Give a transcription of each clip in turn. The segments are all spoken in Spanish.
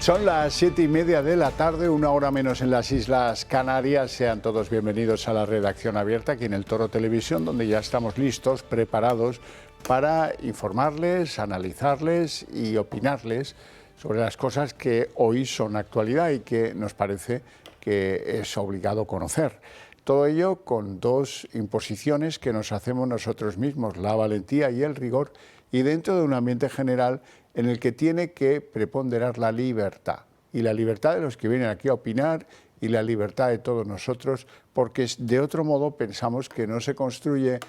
Son las 7:30 de la tarde, una hora menos en las Islas Canarias. Sean todos bienvenidos a la redacción abierta aquí en el Toro Televisión, donde ya estamos listos, preparados para informarles, analizarles y opinarles sobre las cosas que hoy son actualidad y que nos parece que es obligado conocer. Todo ello con dos imposiciones que nos hacemos nosotros mismos, la valentía y el rigor, y dentro de un ambiente general en el que tiene que preponderar la libertad, y la libertad de los que vienen aquí a opinar y la libertad de todos nosotros, porque de otro modo pensamos que no se construye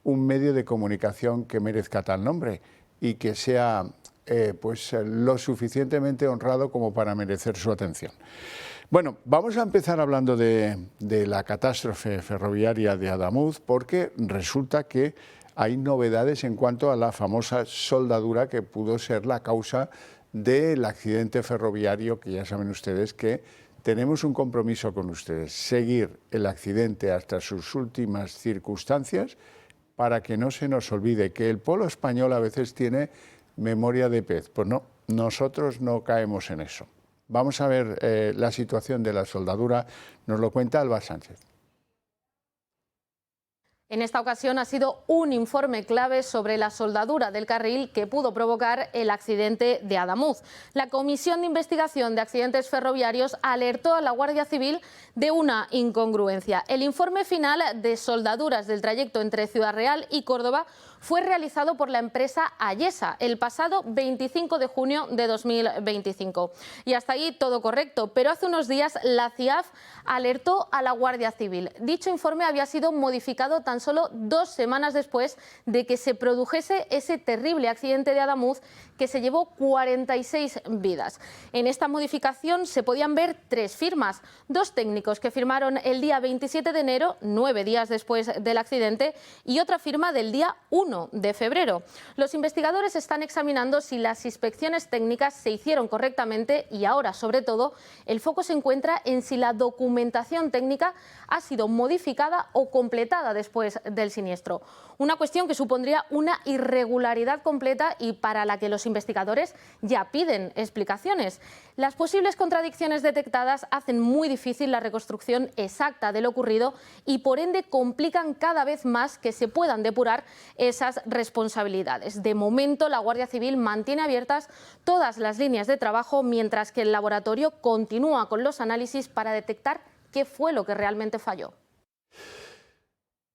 un medio de comunicación que merezca tal nombre y que sea lo suficientemente honrado como para merecer su atención. Bueno, vamos a empezar hablando de la catástrofe ferroviaria de Adamuz, porque resulta que hay novedades en cuanto a la famosa soldadura que pudo ser la causa del accidente ferroviario, que ya saben ustedes que tenemos un compromiso con ustedes, seguir el accidente hasta sus últimas circunstancias para que no se nos olvide que el pueblo español a veces tiene memoria de pez. Pues no, nosotros no caemos en eso. Vamos a ver la situación de la soldadura, nos lo cuenta Alba Sánchez. En esta ocasión ha sido un informe clave sobre la soldadura del carril que pudo provocar el accidente de Adamuz. La Comisión de Investigación de Accidentes Ferroviarios alertó a la Guardia Civil de una incongruencia. El informe final de soldaduras del trayecto entre Ciudad Real y Córdoba fue realizado por la empresa Ayesa el pasado 25 de junio de 2025. Y hasta ahí todo correcto, pero hace unos días la CIAF alertó a la Guardia Civil. Dicho informe había sido modificado tan solo 2 semanas después de que se produjese ese terrible accidente de Adamuz que se llevó 46 vidas. En esta modificación se podían ver 3 firmas, 2 técnicos que firmaron el día 27 de enero, 9 días después del accidente, y otra firma del día 1 de febrero. Los investigadores están examinando si las inspecciones técnicas se hicieron correctamente y ahora, sobre todo, el foco se encuentra en si la documentación técnica ha sido modificada o completada después del siniestro. Una cuestión que supondría una irregularidad completa y para la que los investigadores ya piden explicaciones. Las posibles contradicciones detectadas hacen muy difícil la reconstrucción exacta de lo ocurrido y por ende complican cada vez más que se puedan depurar esas responsabilidades. De momento, la Guardia Civil mantiene abiertas todas las líneas de trabajo mientras que el laboratorio continúa con los análisis para detectar qué fue lo que realmente falló.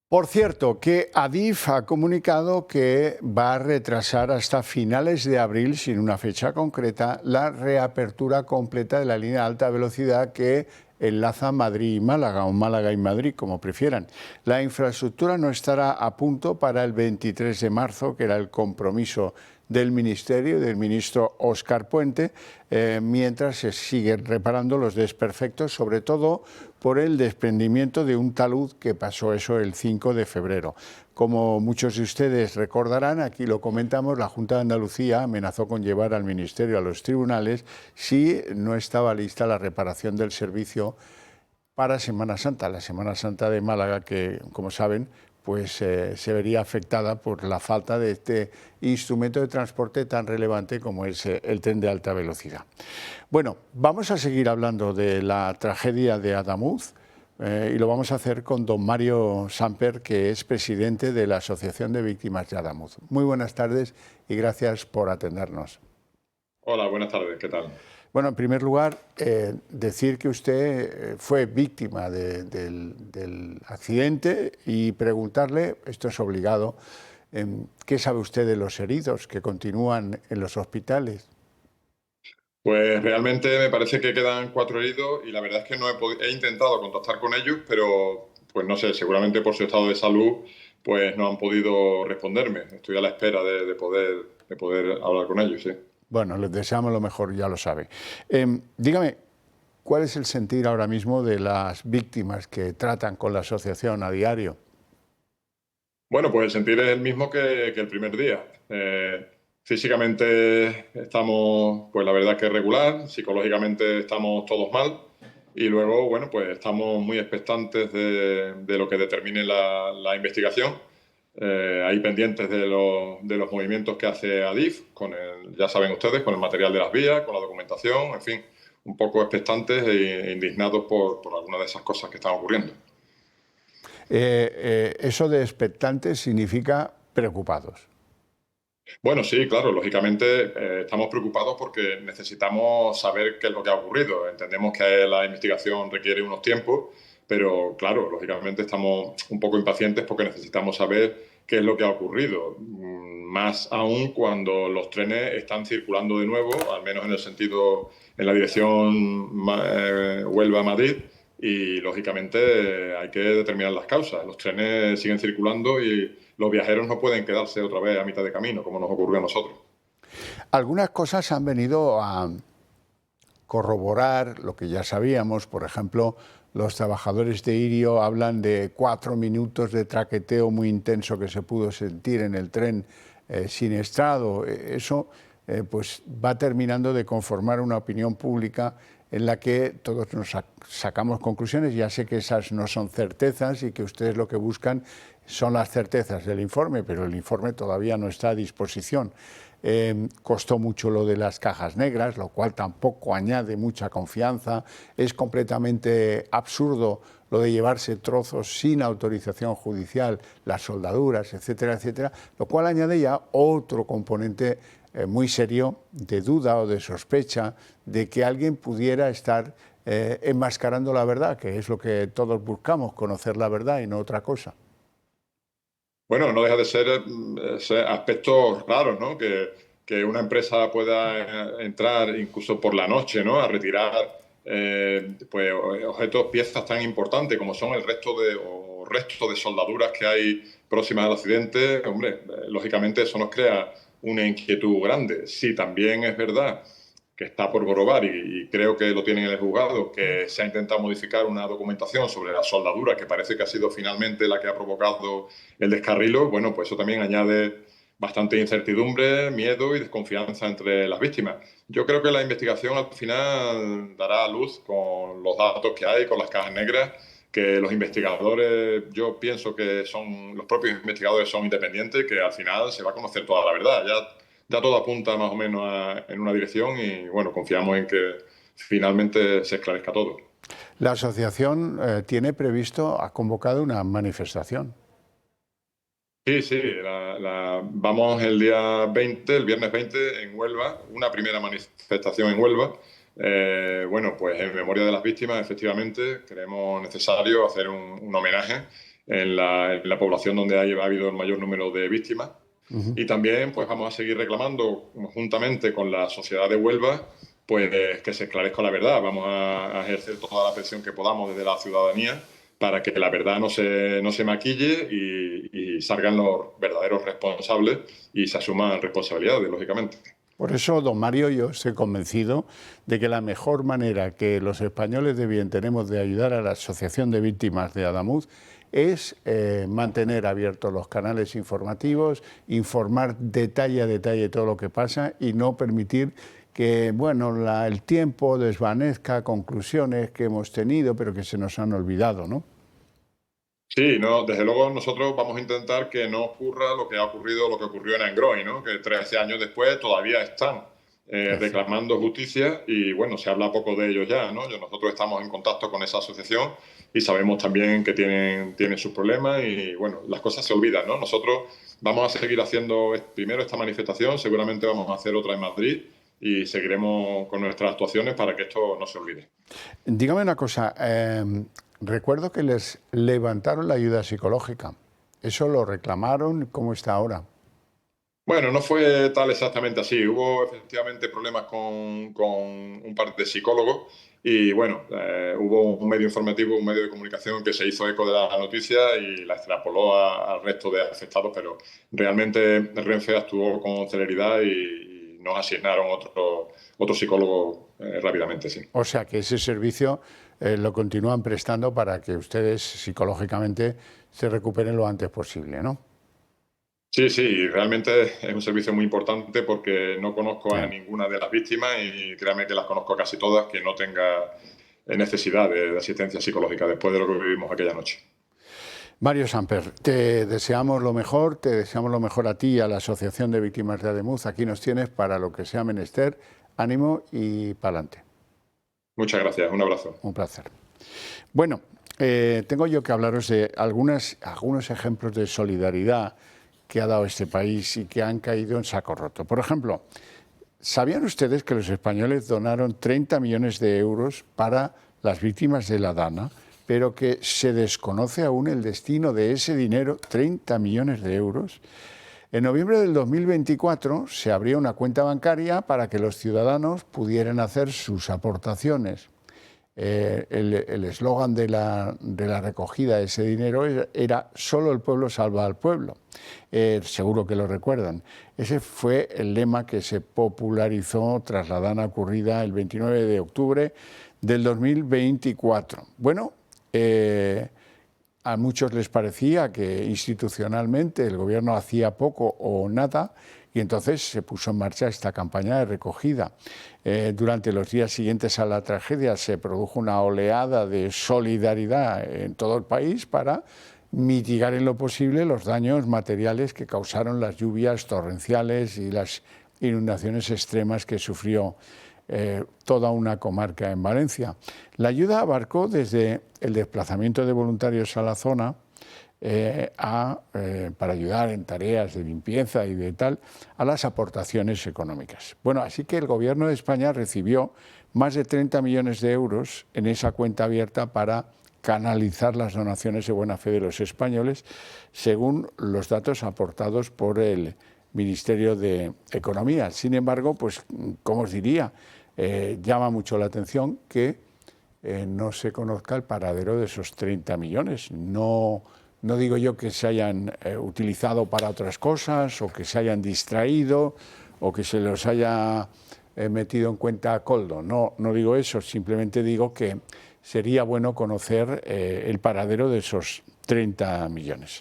Por cierto, que Adif ha comunicado que va a retrasar hasta finales de abril, sin una fecha concreta, la reapertura completa de la línea de alta velocidad que enlaza Madrid y Málaga, o Málaga y Madrid, como prefieran. La infraestructura no estará a punto para el 23 de marzo, que era el compromiso del Ministerio, del ministro Óscar Puente, mientras se siguen reparando los desperfectos, sobre todo por el desprendimiento de un talud que pasó eso el 5 de febrero. Como muchos de ustedes recordarán, aquí lo comentamos, la Junta de Andalucía amenazó con llevar al Ministerio a los tribunales si no estaba lista la reparación del servicio para Semana Santa, la Semana Santa de Málaga, que, como saben, pues se vería afectada por la falta de este instrumento de transporte tan relevante como es el tren de alta velocidad. Bueno, vamos a seguir hablando de la tragedia de Adamuz y lo vamos a hacer con don Mario Samper, que es presidente de la Asociación de Víctimas de Adamuz. Muy buenas tardes y gracias por atendernos. Hola, buenas tardes, ¿qué tal? Bueno, en primer lugar, decir que usted fue víctima del accidente y preguntarle, esto es obligado, ¿qué sabe usted de los heridos que continúan en los hospitales? Pues realmente me parece que quedan 4 heridos y la verdad es que he intentado contactar con ellos, pero pues no sé, seguramente por su estado de salud pues no han podido responderme. Estoy a la espera de poder hablar con ellos, sí. Bueno, les deseamos lo mejor, ya lo sabe. Dígame, ¿cuál es el sentir ahora mismo de las víctimas que tratan con la asociación a diario? Bueno, pues el sentir es el mismo que el primer día. Físicamente estamos, pues la verdad que regular, psicológicamente estamos todos mal y luego, bueno, pues estamos muy expectantes de lo que determine la investigación. ahí pendientes de los movimientos que hace Adif, ya saben ustedes, con el material de las vías, con la documentación, en fin, un poco expectantes e indignados por algunas de esas cosas que están ocurriendo. Eso de expectantes significa preocupados. Bueno, sí, claro, lógicamente estamos preocupados porque necesitamos saber qué es lo que ha ocurrido. Entendemos que la investigación requiere unos tiempos, pero claro, lógicamente estamos un poco impacientes porque necesitamos saber qué es lo que ha ocurrido. Más aún cuando los trenes están circulando de nuevo, al menos en el sentido, en la dirección Huelva-Madrid, y lógicamente hay que determinar las causas. Los trenes siguen circulando y los viajeros no pueden quedarse otra vez a mitad de camino, como nos ocurrió a nosotros. Algunas cosas han venido a corroborar lo que ya sabíamos. Por ejemplo, los trabajadores de Irio hablan de 4 minutos de traqueteo muy intenso que se pudo sentir en el tren siniestrado. Eso pues va terminando de conformar una opinión pública en la que todos nos sacamos conclusiones. Ya sé que esas no son certezas y que ustedes lo que buscan son las certezas del informe, pero el informe todavía no está a disposición. Costó mucho lo de las cajas negras, lo cual tampoco añade mucha confianza. Es completamente absurdo lo de llevarse trozos sin autorización judicial, las soldaduras, etcétera, etcétera, lo cual añade ya otro componente muy serio de duda o de sospecha de que alguien pudiera estar enmascarando la verdad, que es lo que todos buscamos, conocer la verdad y no otra cosa. Bueno, no deja de ser aspectos raros, ¿no? Que una empresa pueda entrar incluso por la noche, ¿no? A retirar pues, objetos, piezas tan importantes como son el resto de soldaduras que hay próximas al accidente. Hombre, lógicamente eso nos crea una inquietud grande. Sí, también es verdad que está por corroborar y creo que lo tienen en el juzgado, que se ha intentado modificar una documentación sobre la soldadura que parece que ha sido finalmente la que ha provocado el descarrilo. Bueno, pues eso también añade bastante incertidumbre, miedo y desconfianza entre las víctimas. Yo creo que la investigación al final dará a luz con los datos que hay, con las cajas negras, que los investigadores, yo pienso que los propios investigadores son independientes, que al final se va a conocer toda la verdad. Ya todo apunta más o menos en una dirección y bueno, confiamos en que finalmente se esclarezca todo. La asociación tiene previsto, ha convocado una manifestación. Sí, vamos el día 20, el viernes 20 en Huelva, una primera manifestación en Huelva. Bueno, pues en memoria de las víctimas, efectivamente, creemos necesario hacer un homenaje en la población donde ha habido el mayor número de víctimas. Y también pues vamos a seguir reclamando juntamente con la sociedad de Huelva pues que se esclarezca la verdad. Vamos a ejercer toda la presión que podamos desde la ciudadanía para que la verdad no se maquille y salgan los verdaderos responsables y se asuman responsabilidades, lógicamente. Por eso, don Mario, yo estoy convencido de que la mejor manera que los españoles de bien tenemos de ayudar a la Asociación de Víctimas de Adamuz es mantener abiertos los canales informativos, informar detalle a detalle todo lo que pasa y no permitir que bueno, el tiempo desvanezca conclusiones que hemos tenido pero que se nos han olvidado, ¿no? Sí, no, desde luego nosotros vamos a intentar que no ocurra lo que ha ocurrido, lo que ocurrió en Angroy, ¿no? Que 13 años después todavía están reclamando justicia y bueno, se habla poco de ellos ya, ¿no? Nosotros estamos en contacto con esa asociación y sabemos también que tienen sus problemas y bueno, las cosas se olvidan, ¿no? Nosotros vamos a seguir haciendo primero esta manifestación, seguramente vamos a hacer otra en Madrid y seguiremos con nuestras actuaciones para que esto no se olvide. Dígame una cosa, recuerdo que les levantaron la ayuda psicológica. ¿Eso lo reclamaron? ¿Cómo está ahora? Bueno, no fue tal exactamente así. Hubo efectivamente problemas con un par de psicólogos y bueno, hubo un medio informativo, un medio de comunicación que se hizo eco de la noticia y la extrapoló al resto de afectados, pero realmente Renfe actuó con celeridad y nos asignaron otro psicólogo rápidamente, sí. O sea que ese servicio lo continúan prestando para que ustedes psicológicamente se recuperen lo antes posible, ¿no? Sí, realmente es un servicio muy importante porque no conozco a ninguna de las víctimas y créanme que las conozco a casi todas que no tenga necesidad de asistencia psicológica después de lo que vivimos aquella noche. Mario Samper, te deseamos lo mejor a ti y a la Asociación de Víctimas de ADEMUZ. Aquí nos tienes para lo que sea menester. Ánimo y pa'lante. Muchas gracias, un abrazo. Un placer. Bueno, tengo yo que hablaros de algunos ejemplos de solidaridad que ha dado este país y que han caído en saco roto. Por ejemplo, ¿sabían ustedes que los españoles donaron 30 millones de euros para las víctimas de la Dana, pero que se desconoce aún el destino de ese dinero, 30 millones de euros? En noviembre del 2024 se abrió una cuenta bancaria para que los ciudadanos pudieran hacer sus aportaciones. El eslogan de la recogida de ese dinero era «Solo el pueblo salva al pueblo». Seguro que lo recuerdan. Ese fue el lema que se popularizó tras la Dana ocurrida el 29 de octubre del 2024. Bueno, a muchos les parecía que institucionalmente el gobierno hacía poco o nada y entonces se puso en marcha esta campaña de recogida. Durante los días siguientes a la tragedia se produjo una oleada de solidaridad en todo el país para mitigar en lo posible los daños materiales que causaron las lluvias torrenciales y las inundaciones extremas que sufrió toda una comarca en Valencia. La ayuda abarcó desde el desplazamiento de voluntarios a la zona para ayudar en tareas de limpieza y de tal, a las aportaciones económicas. Bueno, así que el Gobierno de España recibió más de 30 millones de euros en esa cuenta abierta para canalizar las donaciones de buena fe de los españoles, según los datos aportados por el Ministerio de Economía. Sin embargo, pues, ¿cómo os diría? Llama mucho la atención que no se conozca el paradero de esos 30 millones. No digo yo que se hayan utilizado para otras cosas o que se hayan distraído o que se los haya metido en cuenta a coldo. No digo eso, simplemente digo que sería bueno conocer el paradero de esos 30 millones.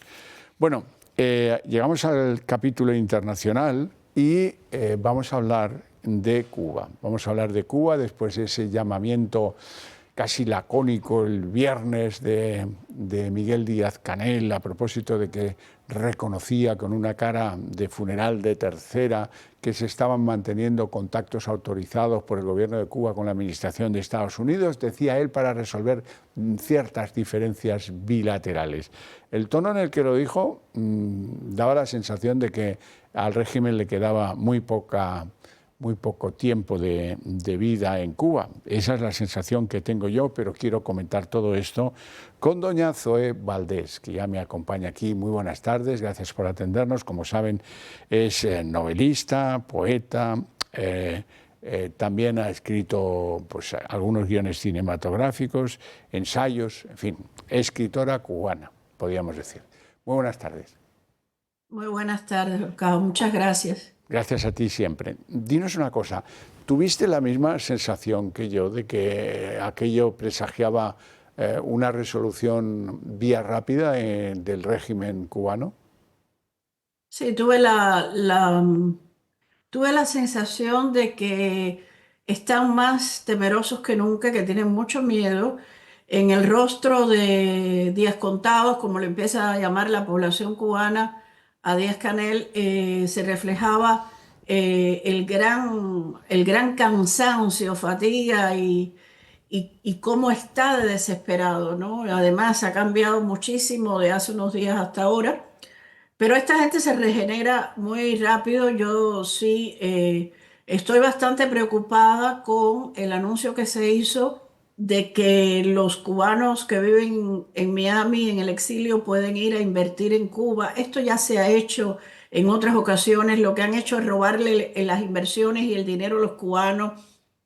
Bueno, llegamos al capítulo internacional y vamos a hablar de Cuba. Vamos a hablar de Cuba después de ese llamamiento casi lacónico el viernes de Miguel Díaz-Canel a propósito de que reconocía con una cara de funeral de tercera que se estaban manteniendo contactos autorizados por el gobierno de Cuba con la administración de Estados Unidos, decía él, para resolver ciertas diferencias bilaterales. El tono en el que lo dijo daba la sensación de que al régimen le quedaba muy poco tiempo de vida en Cuba. Esa es la sensación que tengo yo, pero quiero comentar todo esto con doña Zoe Valdés, que ya me acompaña aquí. Muy buenas tardes, gracias por atendernos. Como saben, es novelista, poeta, también ha escrito pues, algunos guiones cinematográficos, ensayos, en fin, escritora cubana, podríamos decir. Muy buenas tardes. Muy buenas tardes, Cabo. Muchas gracias. Gracias a ti siempre. Dinos una cosa, ¿tuviste la misma sensación que yo de que aquello presagiaba una resolución vía rápida del régimen cubano? Sí, tuve la sensación de que están más temerosos que nunca, que tienen mucho miedo. En el rostro de Díaz Contados, como le empieza a llamar la población cubana a Díaz-Canel, se reflejaba el gran cansancio, fatiga y cómo está de desesperado, ¿no? Además, ha cambiado muchísimo de hace unos días hasta ahora, pero esta gente se regenera muy rápido. Yo sí estoy bastante preocupada con el anuncio que se hizo de que los cubanos que viven en Miami, en el exilio, pueden ir a invertir en Cuba. Esto ya se ha hecho en otras ocasiones. Lo que han hecho es robarle las inversiones y el dinero a los cubanos.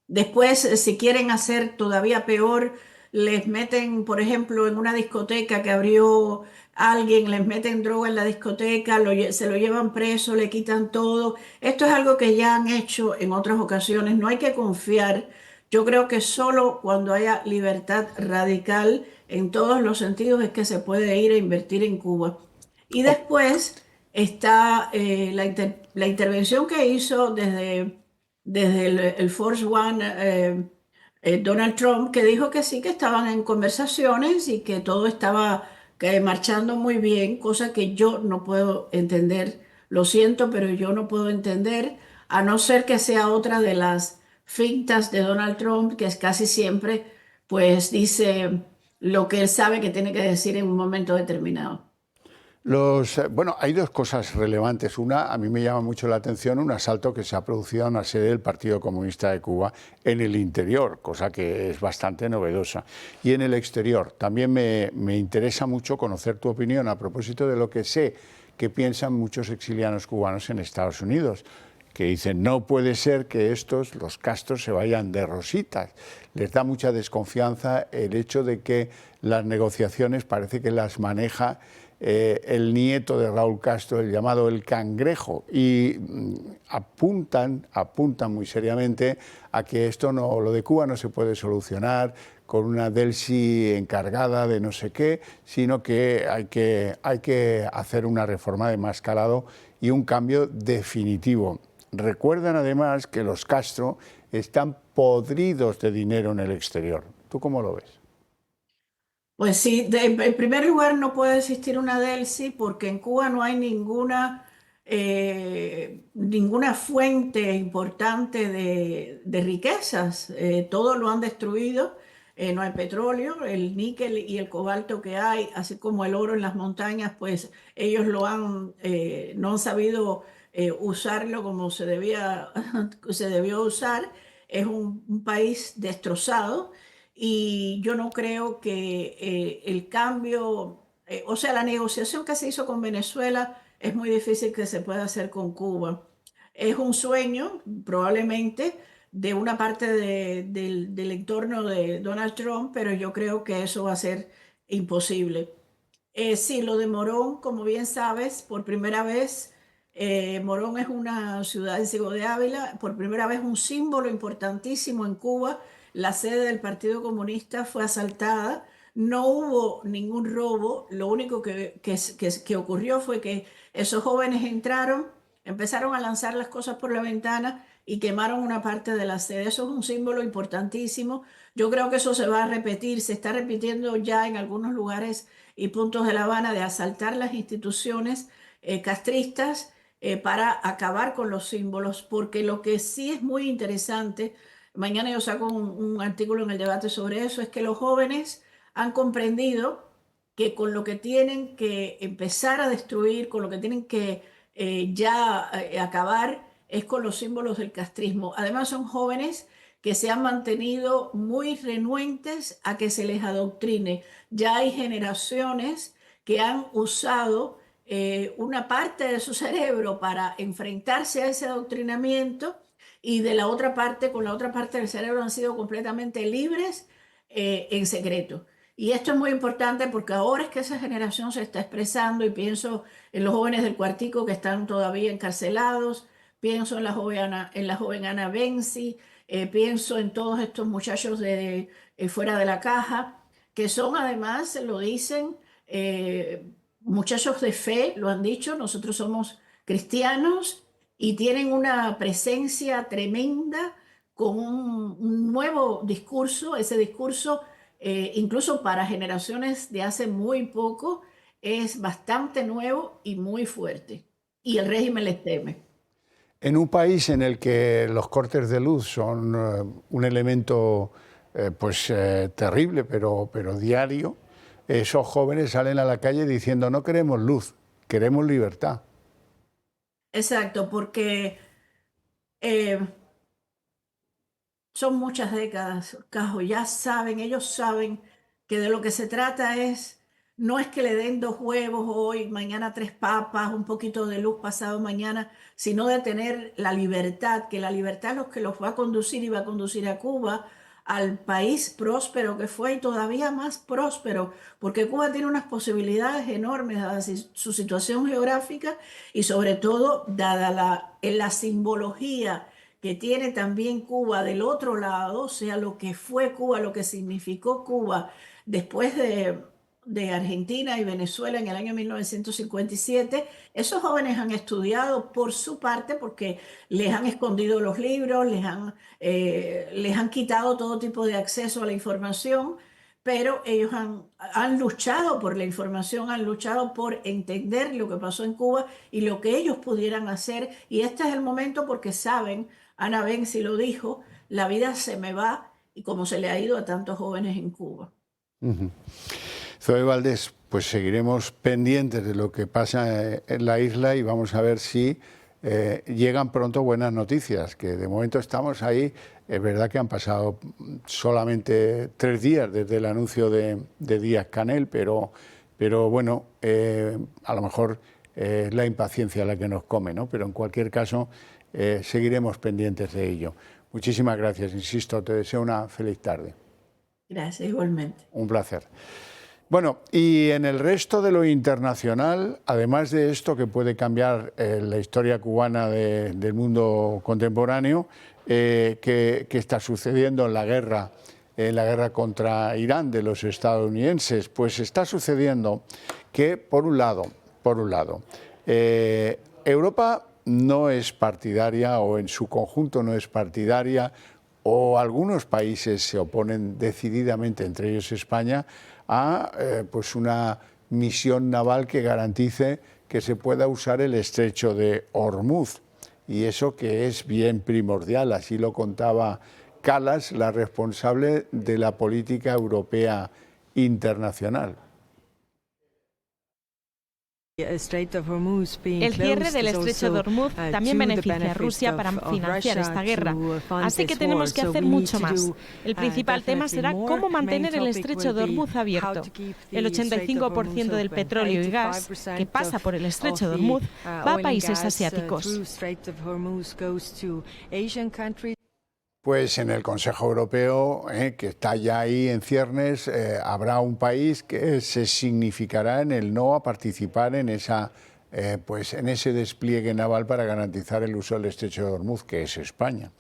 Después, si quieren hacer todavía peor, les meten, por ejemplo, en una discoteca que abrió alguien, les meten droga en la discoteca, se lo llevan preso, le quitan todo. Esto es algo que ya han hecho en otras ocasiones. No hay que confiar. Yo creo que solo cuando haya libertad radical en todos los sentidos es que se puede ir a invertir en Cuba. Y después está la intervención que hizo desde el Force One Donald Trump, que dijo que sí, que estaban en conversaciones y que todo estaba que marchando muy bien, cosa que yo no puedo entender. Lo siento, pero yo no puedo entender, a no ser que sea otra de las fintas de Donald Trump, que es casi siempre, pues dice lo que él sabe que tiene que decir en un momento determinado. Bueno, hay dos cosas relevantes. Una, a mí me llama mucho la atención un asalto que se ha producido a una sede del Partido Comunista de Cuba en el interior, cosa que es bastante novedosa. Y en el exterior, también me interesa mucho conocer tu opinión a propósito de lo que sé que piensan muchos exiliados cubanos en Estados Unidos, que dicen, no puede ser que los Castros se vayan de rositas. Les da mucha desconfianza el hecho de que las negociaciones parece que las maneja el nieto de Raúl Castro, el llamado el Cangrejo, y apuntan muy seriamente a que lo de Cuba no se puede solucionar con una Delcy encargada de no sé qué, sino que hay que hacer una reforma de más calado y un cambio definitivo. Recuerdan además que los Castro están podridos de dinero en el exterior. ¿Tú cómo lo ves? Pues sí, en primer lugar no puede existir una Delcy porque en Cuba no hay ninguna fuente importante de riquezas. Todo lo han destruido. No hay petróleo, el níquel y el cobalto que hay, así como el oro en las montañas, pues ellos no han sabido usarlo como se debió usar. Es un país destrozado. Y yo no creo que el cambio, o sea, la negociación que se hizo con Venezuela es muy difícil que se pueda hacer con Cuba. Es un sueño, probablemente, de una parte del entorno de Donald Trump, pero yo creo que eso va a ser imposible. Sí, lo de Morón, como bien sabes, por primera vez, Morón es una ciudad en Ciego de Ávila, por primera vez un símbolo importantísimo en Cuba. La sede del Partido Comunista fue asaltada, no hubo ningún robo, lo único que ocurrió fue que esos jóvenes entraron, empezaron a lanzar las cosas por la ventana y quemaron una parte de la sede. Eso es un símbolo importantísimo. Yo creo que eso se va a repetir, se está repitiendo ya en algunos lugares y puntos de La Habana de asaltar las instituciones castristas para acabar con los símbolos, porque lo que sí es muy interesante, mañana yo saco un artículo en el debate sobre eso, es que los jóvenes han comprendido que con lo que tienen que empezar a destruir, con lo que tienen que acabar, es con los símbolos del castrismo. Además son jóvenes que se han mantenido muy renuentes a que se les adoctrine. Ya hay generaciones que han usado una parte de su cerebro para enfrentarse a ese adoctrinamiento y de la otra parte, con la otra parte del cerebro han sido completamente libres en secreto. Y esto es muy importante porque ahora es que esa generación se está expresando y pienso en los jóvenes del Cuartico que están todavía encarcelados, pienso en la joven Ana Benzi, pienso en todos estos muchachos de fuera de la caja, que son además, lo dicen, muchachos de fe, lo han dicho, nosotros somos cristianos y tienen una presencia tremenda con un nuevo discurso, ese discurso incluso para generaciones de hace muy poco es bastante nuevo y muy fuerte. Y el régimen les teme. En un país en el que los cortes de luz son un elemento terrible, pero diario, esos jóvenes salen a la calle diciendo no queremos luz, queremos libertad. Exacto, porque eh, son muchas décadas, Cajo, ya saben, ellos saben que de lo que se trata no es que le den 2 huevos hoy, mañana 3 papas, un poquito de luz pasado mañana, sino de tener la libertad, que la libertad es lo que los va a conducir y va a conducir a Cuba al país próspero que fue y todavía más próspero, porque Cuba tiene unas posibilidades enormes dada su situación geográfica y sobre todo dada la simbología que tiene también Cuba del otro lado, o sea, lo que fue Cuba, lo que significó Cuba después de Argentina y Venezuela en el año 1957. Esos jóvenes han estudiado por su parte porque les han escondido los libros, les han quitado todo tipo de acceso a la información, pero ellos han luchado por la información, han luchado por entender lo que pasó en Cuba y lo que ellos pudieran hacer. Y este es el momento porque saben, Ana Benzi lo dijo, la vida se me va y como se le ha ido a tantos jóvenes en Cuba. Zoe Valdés, pues seguiremos pendientes de lo que pasa en la isla y vamos a ver si llegan pronto buenas noticias, que de momento estamos ahí. Es verdad que han pasado solamente 3 días desde el anuncio de Díaz-Canel, pero bueno, a lo mejor es la impaciencia la que nos come, ¿no? Pero en cualquier caso seguiremos pendientes de ello. Muchísimas gracias, insisto, te deseo una feliz tarde. Gracias, igualmente. Un placer. Bueno, y en el resto de lo internacional, además de esto que puede cambiar la historia cubana del mundo contemporáneo, que está sucediendo en la guerra contra Irán de los estadounidenses, pues está sucediendo que, por un lado, Europa no es partidaria, o en su conjunto no es partidaria, o algunos países se oponen decididamente, entre ellos España, a pues una misión naval que garantice que se pueda usar el estrecho de Hormuz. Y eso que es bien primordial, así lo contaba Kallas, la responsable de la política europea internacional. El cierre del estrecho de Hormuz también beneficia a Rusia para financiar esta guerra, así que tenemos que hacer mucho más. El principal tema será cómo mantener el estrecho de Hormuz abierto. El 85% del petróleo y gas que pasa por el estrecho de Hormuz va a países asiáticos. Pues en el Consejo Europeo, que está ya ahí en ciernes, habrá un país que se significará en el no a participar en en ese despliegue naval para garantizar el uso del estrecho de Hormuz, que es España.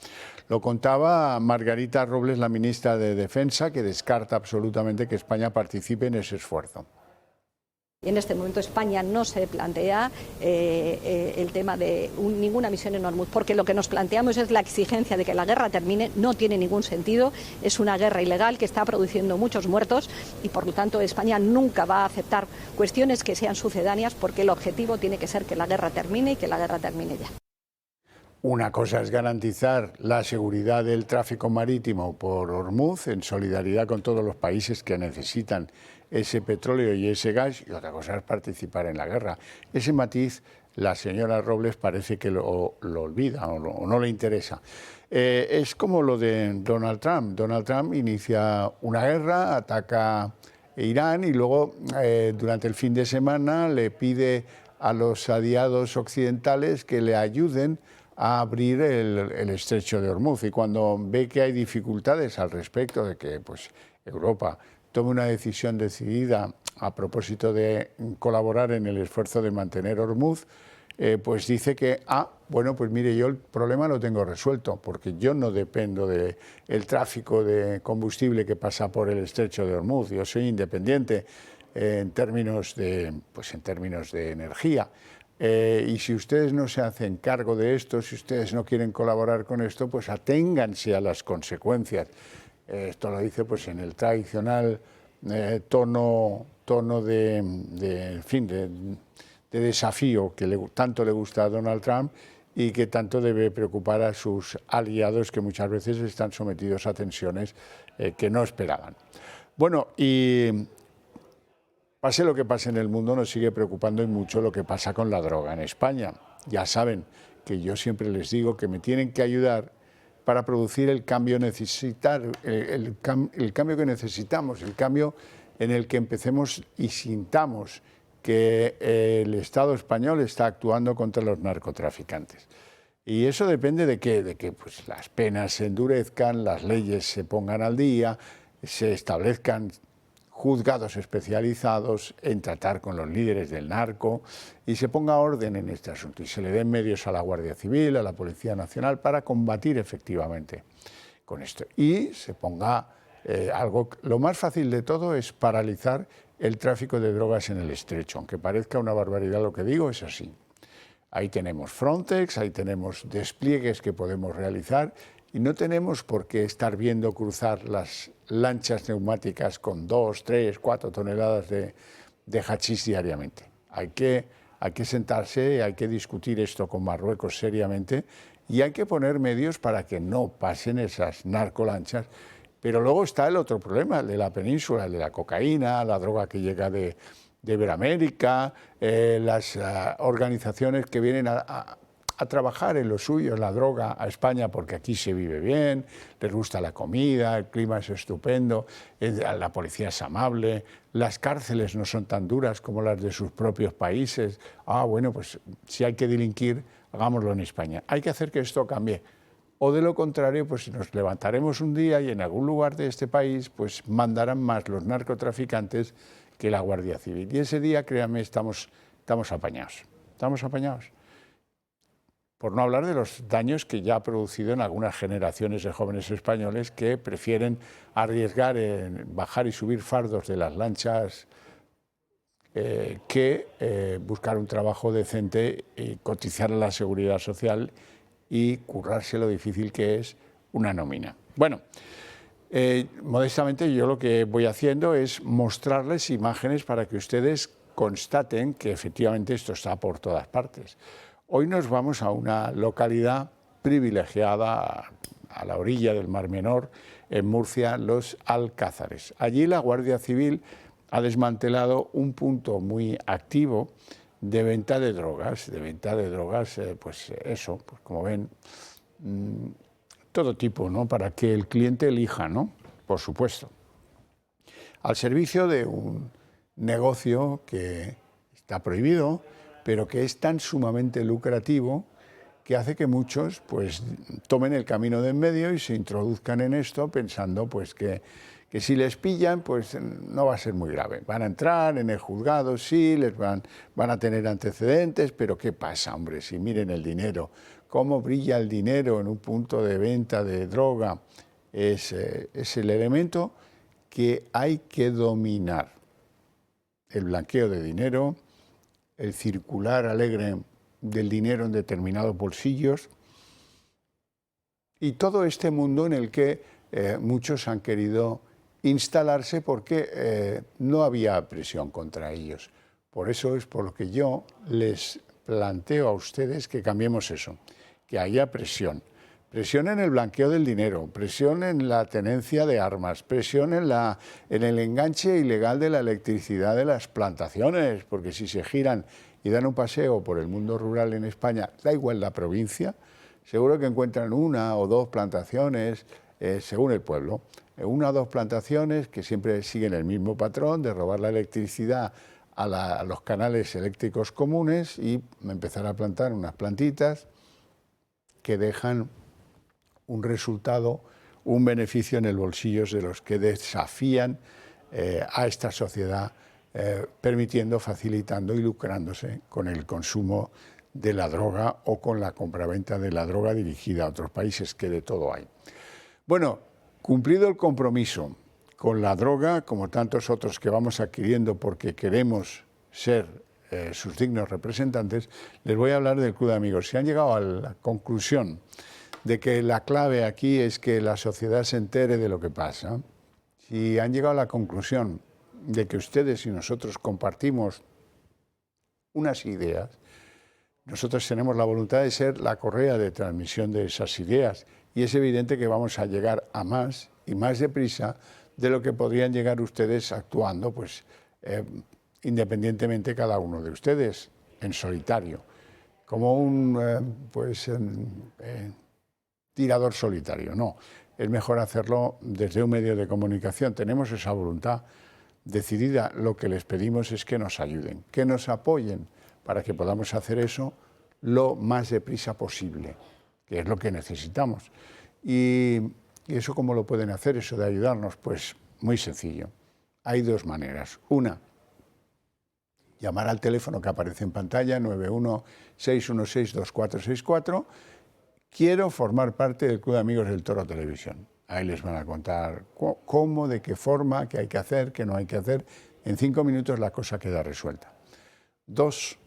Lo contaba Margarita Robles, la ministra de Defensa, que descarta absolutamente que España participe en ese esfuerzo. Y en este momento España no se plantea el tema de ninguna misión en Hormuz, porque lo que nos planteamos es la exigencia de que la guerra termine. No tiene ningún sentido, es una guerra ilegal que está produciendo muchos muertos y por lo tanto España nunca va a aceptar cuestiones que sean sucedáneas, porque el objetivo tiene que ser que la guerra termine y que la guerra termine ya. Una cosa es garantizar la seguridad del tráfico marítimo por Hormuz en solidaridad con todos los países que necesitan ese petróleo y ese gas, y otra cosa es participar en la guerra. Ese matiz la señora Robles parece que lo olvida o no le interesa. Es como lo de Donald Trump. Donald Trump inicia una guerra, ataca Irán y luego durante el fin de semana le pide a los aliados occidentales que le ayuden a abrir el estrecho de Hormuz, y cuando ve que hay dificultades al respecto de que pues, Europa tome una decisión decidida a propósito de colaborar en el esfuerzo de mantener Hormuz, pues dice que, bueno, pues mire, yo el problema lo tengo resuelto, porque yo no dependo del tráfico de combustible que pasa por el estrecho de Hormuz, yo soy independiente en términos de energía. Y si ustedes no se hacen cargo de esto, si ustedes no quieren colaborar con esto, pues aténganse a las consecuencias. Esto lo dice pues en el tradicional tono de desafío que tanto le gusta a Donald Trump y que tanto debe preocupar a sus aliados, que muchas veces están sometidos a tensiones que no esperaban. Bueno, y pase lo que pase en el mundo, nos sigue preocupando y mucho lo que pasa con la droga en España. Ya saben que yo siempre les digo que me tienen que ayudar para producir el cambio el cambio que necesitamos, el cambio en el que empecemos y sintamos que el Estado español está actuando contra los narcotraficantes. Y eso depende de qué, de que pues, las penas se endurezcan, las leyes se pongan al día, se establezcan juzgados especializados en tratar con los líderes del narco y se ponga orden en este asunto y se le den medios a la Guardia Civil, a la Policía Nacional para combatir efectivamente con esto. Y se ponga lo más fácil de todo es paralizar el tráfico de drogas en el estrecho, aunque parezca una barbaridad lo que digo, es así. Ahí tenemos Frontex, ahí tenemos despliegues que podemos realizar y no tenemos por qué estar viendo cruzar las lanchas neumáticas con 2, 3, 4 toneladas de hachís diariamente. Hay que sentarse, hay que discutir esto con Marruecos seriamente y hay que poner medios para que no pasen esas narcolanchas. Pero luego está el otro problema, el de la península, el de la cocaína, la droga que llega de Iberoamérica, las organizaciones que vienen a trabajar en lo suyo, en la droga, a España, porque aquí se vive bien, les gusta la comida, el clima es estupendo, la policía es amable, las cárceles no son tan duras como las de sus propios países. Bueno, pues si hay que delinquir, hagámoslo en España. Hay que hacer que esto cambie. O de lo contrario, pues nos levantaremos un día y en algún lugar de este país pues mandarán más los narcotraficantes que la Guardia Civil. Y ese día, créanme, estamos apañados. Estamos apañados. Por no hablar de los daños que ya ha producido en algunas generaciones de jóvenes españoles que prefieren arriesgar en bajar y subir fardos de las lanchas que buscar un trabajo decente y cotizar a la seguridad social y currarse lo difícil que es una nómina. Bueno, modestamente yo lo que voy haciendo es mostrarles imágenes para que ustedes constaten que efectivamente esto está por todas partes. Hoy nos vamos a una localidad privilegiada a la orilla del Mar Menor, en Murcia, Los Alcázares. Allí la Guardia Civil ha desmantelado un punto muy activo de venta de drogas, pues eso, pues como ven, todo tipo, ¿no? Para que el cliente elija, ¿no? Por supuesto. Al servicio de un negocio que está prohibido, pero que es tan sumamente lucrativo que hace que muchos pues tomen el camino de en medio y se introduzcan en esto pensando pues que si les pillan pues no va a ser muy grave. Van a entrar en el juzgado, sí, van a tener antecedentes, pero ¿qué pasa, hombre? Si miren el dinero, cómo brilla el dinero en un punto de venta de droga, es el elemento que hay que dominar. El blanqueo de dinero, el circular alegre del dinero en determinados bolsillos y todo este mundo en el que muchos han querido instalarse porque no había presión contra ellos. Por eso es por lo que yo les planteo a ustedes que cambiemos eso, que haya presión. Presión en el blanqueo del dinero, presión en la tenencia de armas, presión en el enganche ilegal de la electricidad de las plantaciones, porque si se giran y dan un paseo por el mundo rural en España, da igual la provincia, seguro que encuentran 1 o 2 plantaciones, según el pueblo, 1 o 2 plantaciones que siempre siguen el mismo patrón de robar la electricidad a los canales eléctricos comunes y empezar a plantar unas plantitas que dejan un resultado, un beneficio en el bolsillo de los que desafían a esta sociedad, permitiendo, facilitando y lucrándose con el consumo de la droga o con la compraventa de la droga dirigida a otros países, que de todo hay. Bueno, cumplido el compromiso con la droga, como tantos otros que vamos adquiriendo porque queremos ser sus dignos representantes, les voy a hablar del Club de Amigos. Si han llegado a la conclusión de que la clave aquí es que la sociedad se entere de lo que pasa, si han llegado a la conclusión de que ustedes y nosotros compartimos unas ideas, nosotros tenemos la voluntad de ser la correa de transmisión de esas ideas y es evidente que vamos a llegar a más y más deprisa de lo que podrían llegar ustedes actuando, pues independientemente cada uno de ustedes, en solitario, como un tirador solitario. No, es mejor hacerlo desde un medio de comunicación. Tenemos esa voluntad decidida. Lo que les pedimos es que nos ayuden, que nos apoyen para que podamos hacer eso lo más deprisa posible, que es lo que necesitamos. ¿Y eso cómo lo pueden hacer, eso de ayudarnos? Pues muy sencillo. Hay 2 maneras. Una, llamar al teléfono que aparece en pantalla, 91-616-2464. Quiero formar parte del Club de Amigos del Toro Televisión. Ahí les van a contar cómo, de qué forma, qué hay que hacer, qué no hay que hacer. En 5 minutos la cosa queda resuelta. 2,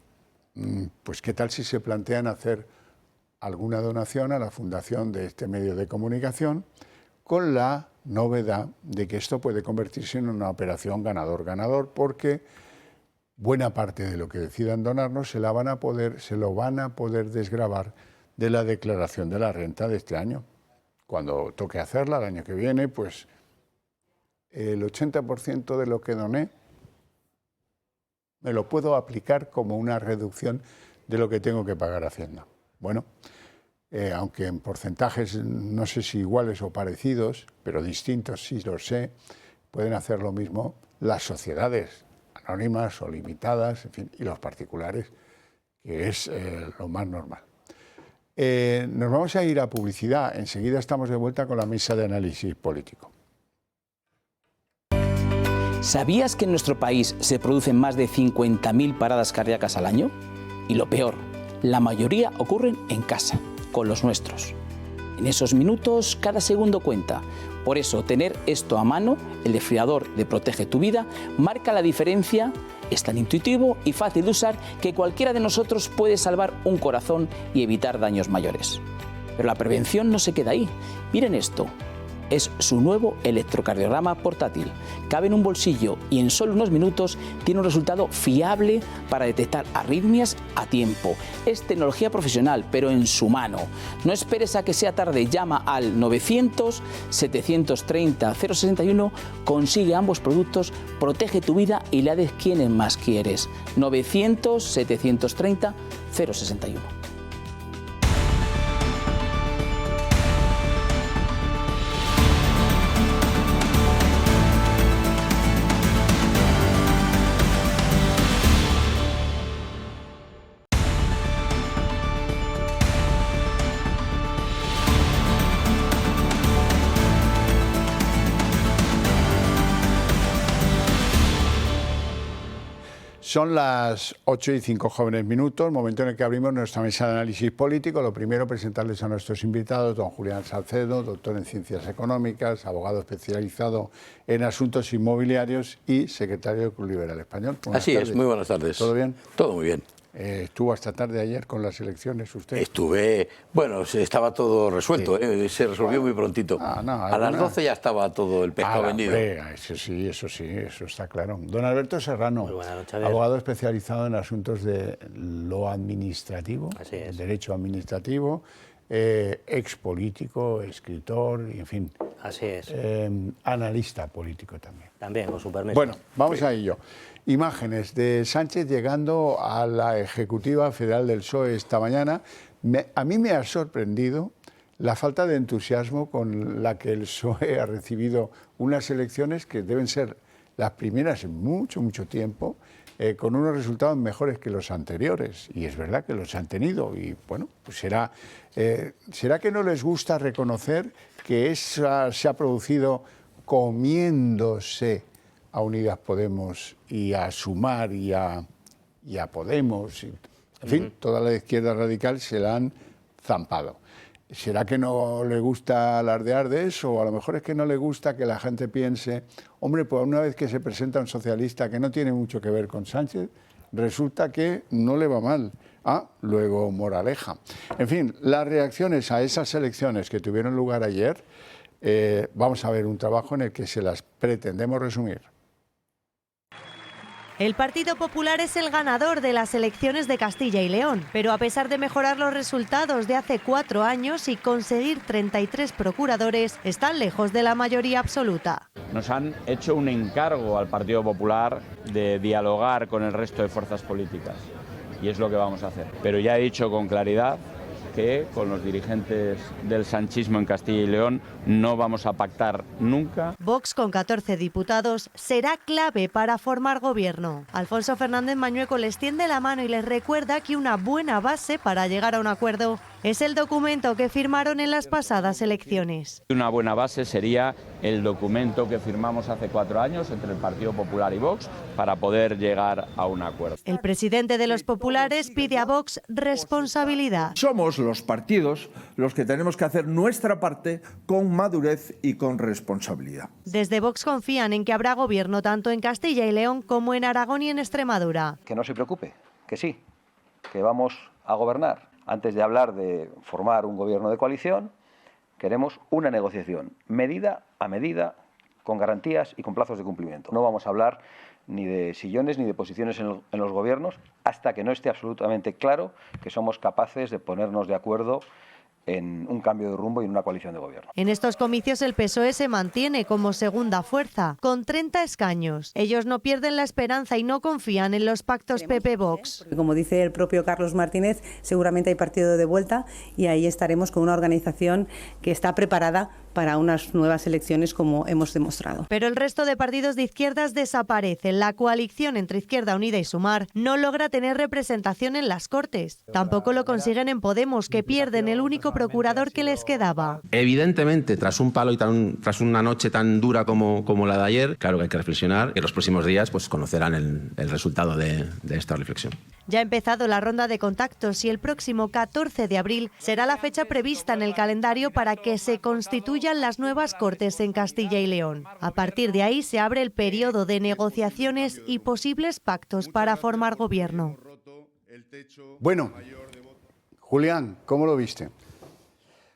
pues qué tal si se plantean hacer alguna donación a la fundación de este medio de comunicación, con la novedad de que esto puede convertirse en una operación ganador-ganador, porque buena parte de lo que decidan donarnos se lo van a poder desgravar de la declaración de la renta de este año. Cuando toque hacerla el año que viene, pues el 80% de lo que doné me lo puedo aplicar como una reducción de lo que tengo que pagar a Hacienda. Bueno, aunque en porcentajes no sé si iguales o parecidos, pero distintos sí lo sé, pueden hacer lo mismo las sociedades anónimas o limitadas, en fin, y los particulares, que es lo más normal. Nos vamos a ir a publicidad. Enseguida estamos de vuelta con la mesa de análisis político. ¿Sabías que en nuestro país se producen más de 50.000 paradas cardíacas al año? Y lo peor, la mayoría ocurren en casa, con los nuestros. En esos minutos, cada segundo cuenta. Por eso, tener esto a mano, el desfibrilador de Protege tu Vida, marca la diferencia. Es tan intuitivo y fácil de usar que cualquiera de nosotros puede salvar un corazón y evitar daños mayores. Pero la prevención no se queda ahí. Miren esto. Es su nuevo electrocardiograma portátil. Cabe en un bolsillo y en solo unos minutos tiene un resultado fiable para detectar arritmias a tiempo. Es tecnología profesional, pero en su mano. No esperes a que sea tarde. Llama al 900-730-061, consigue ambos productos, protege tu vida y la de quienes más quieres. 900-730-061. Son las 8:05 jóvenes minutos, momento en el que abrimos nuestra mesa de análisis político. Lo primero, presentarles a nuestros invitados, don Julián Salcedo, doctor en Ciencias Económicas, abogado especializado en asuntos inmobiliarios y secretario del Club Liberal Español. Así es, muy buenas tardes. ¿Todo bien? Todo muy bien. ¿Estuvo hasta tarde ayer con las elecciones usted? Estuve, bueno, estaba todo resuelto, sí. Se resolvió muy prontito. A las 12 ya estaba todo el pescado vendido. Eso sí, eso está claro. Don Alberto Serrano, abogado especializado en asuntos de lo administrativo, derecho administrativo, expolítico, escritor, en fin. Así es. Analista político también. También, con su permiso. Bueno, vamos a ello. Imágenes de Sánchez llegando a la Ejecutiva Federal del PSOE esta mañana. A mí me ha sorprendido la falta de entusiasmo con la que el PSOE ha recibido unas elecciones que deben ser las primeras en mucho, mucho tiempo, con unos resultados mejores que los anteriores. Y es verdad que los han tenido. Y bueno, pues será que no les gusta reconocer que esa se ha producido comiéndose a Unidas Podemos y a Sumar y a Podemos. En fin, toda la izquierda radical se la han zampado. ¿Será que no le gusta alardear de eso? O a lo mejor es que no le gusta que la gente piense, hombre, pues una vez que se presenta un socialista que no tiene mucho que ver con Sánchez, resulta que no le va mal. Luego moraleja. En fin, las reacciones a esas elecciones que tuvieron lugar ayer, vamos a ver un trabajo en el que se las pretendemos resumir. El Partido Popular es el ganador de las elecciones de Castilla y León, pero a pesar de mejorar los resultados de hace 4 años y conseguir 33 procuradores, están lejos de la mayoría absoluta. Nos han hecho un encargo al Partido Popular de dialogar con el resto de fuerzas políticas y es lo que vamos a hacer. Pero ya he dicho con claridad que con los dirigentes del sanchismo en Castilla y León no vamos a pactar nunca. Vox, con 14 diputados, será clave para formar gobierno. Alfonso Fernández Mañueco les tiende la mano y les recuerda que una buena base para llegar a un acuerdo es el documento que firmaron en las pasadas elecciones. Una buena base sería el documento que firmamos hace 4 años entre el Partido Popular y Vox para poder llegar a un acuerdo. El presidente de los populares pide a Vox responsabilidad. Somos los partidos los que tenemos que hacer nuestra parte con madurez y con responsabilidad. Desde Vox confían en que habrá gobierno tanto en Castilla y León como en Aragón y en Extremadura. Que no se preocupe, que sí, que vamos a gobernar. Antes de hablar de formar un gobierno de coalición, queremos una negociación medida a medida, con garantías y con plazos de cumplimiento. No vamos a hablar ni de sillones ni de posiciones en los gobiernos hasta que no esté absolutamente claro que somos capaces de ponernos de acuerdo en un cambio de rumbo y en una coalición de gobierno. En estos comicios el PSOE se mantiene como segunda fuerza, con 30 escaños. Ellos no pierden la esperanza y no confían en los pactos PP-Vox. Como dice el propio Carlos Martínez, seguramente hay partido de vuelta y ahí estaremos con una organización que está preparada para unas nuevas elecciones como hemos demostrado. Pero el resto de partidos de izquierdas desaparecen. La coalición entre Izquierda Unida y Sumar no logra tener representación en las Cortes. Tampoco lo consiguen en Podemos, que pierden el único procurador que les quedaba. Evidentemente, tras un palo y tras una noche tan dura como la de ayer, claro que hay que reflexionar y en los próximos días pues conocerán el resultado de esta reflexión. Ya ha empezado la ronda de contactos y el próximo 14 de abril será la fecha prevista en el calendario para que se constituyan las nuevas Cortes en Castilla y León. A partir de ahí se abre el periodo de negociaciones y posibles pactos para formar gobierno. Bueno, Julián, ¿cómo lo viste?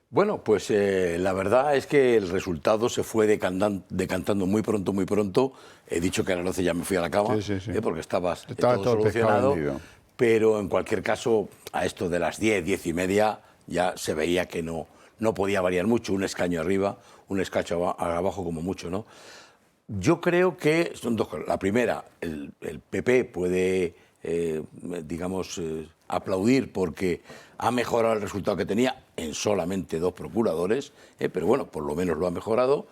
Bueno, pues la verdad es que el resultado se fue decantando muy pronto. He dicho que a las 12 ya me fui a la cama, sí. Porque estaba todo solucionado. Pero en cualquier caso, a esto de las 10, 10 y media, ya se veía que no podía variar mucho, un escaño arriba, un escaño abajo como mucho, ¿no? Yo creo que son dos cosas. La primera, el PP puede, aplaudir porque ha mejorado el resultado que tenía en solamente 2 procuradores, pero bueno, por lo menos lo ha mejorado.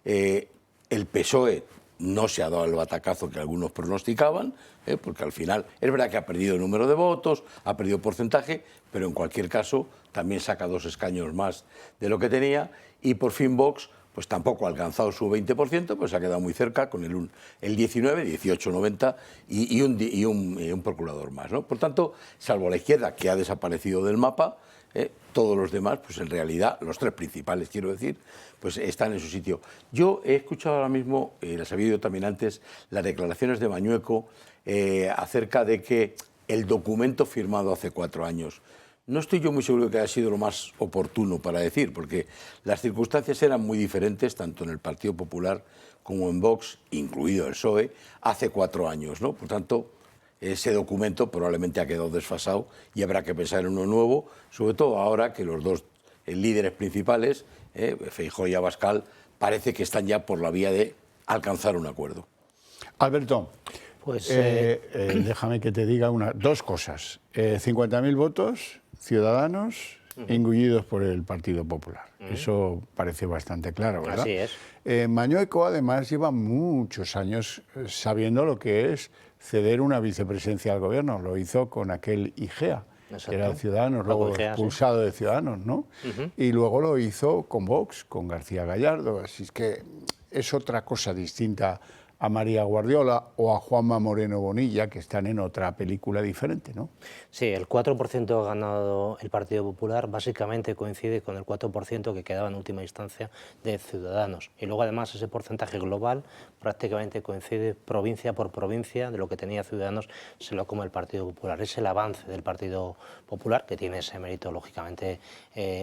El PSOE no se ha dado el batacazo que algunos pronosticaban, porque al final es verdad que ha perdido el número de votos, ha perdido porcentaje, pero en cualquier caso también saca 2 escaños más de lo que tenía, y por fin Vox pues tampoco ha alcanzado su 20%, pues se ha quedado muy cerca con el 19, 18, 90 y un procurador más, ¿no? Por tanto, salvo la izquierda, que ha desaparecido del mapa, todos los demás, pues en realidad, los 3 principales, quiero decir, pues están en su sitio. Yo he escuchado ahora mismo, las había oído también antes, las declaraciones de Mañueco acerca de que el documento firmado hace 4 años, no estoy yo muy seguro de que haya sido lo más oportuno para decir, porque las circunstancias eran muy diferentes, tanto en el Partido Popular como en Vox, incluido el PSOE, hace 4 años, ¿no? Por tanto, ese documento probablemente ha quedado desfasado y habrá que pensar en uno nuevo, sobre todo ahora que los 2 líderes principales, Feijóo y Abascal, parece que están ya por la vía de alcanzar un acuerdo. Alberto, pues déjame que te diga 2 cosas. 50.000 votos, Ciudadanos, engullidos por el Partido Popular. Eso parece bastante claro, ¿verdad? Así es. Mañueco, además, lleva muchos años sabiendo lo que es ceder una vicepresidencia al gobierno. Lo hizo con aquel IGEA, que era de Ciudadanos, luego expulsado de Ciudadanos, ¿no? Y luego lo hizo con Vox, con García Gallardo. Así es que es otra cosa distinta a María Guardiola o a Juanma Moreno Bonilla, que están en otra película diferente, ¿no? Sí, el 4% ha ganado el Partido Popular, básicamente coincide con el 4% que quedaba en última instancia de Ciudadanos. Y luego además ese porcentaje global prácticamente coincide provincia por provincia de lo que tenía Ciudadanos, se lo come el Partido Popular. Es el avance del Partido Popular, que tiene ese mérito, lógicamente,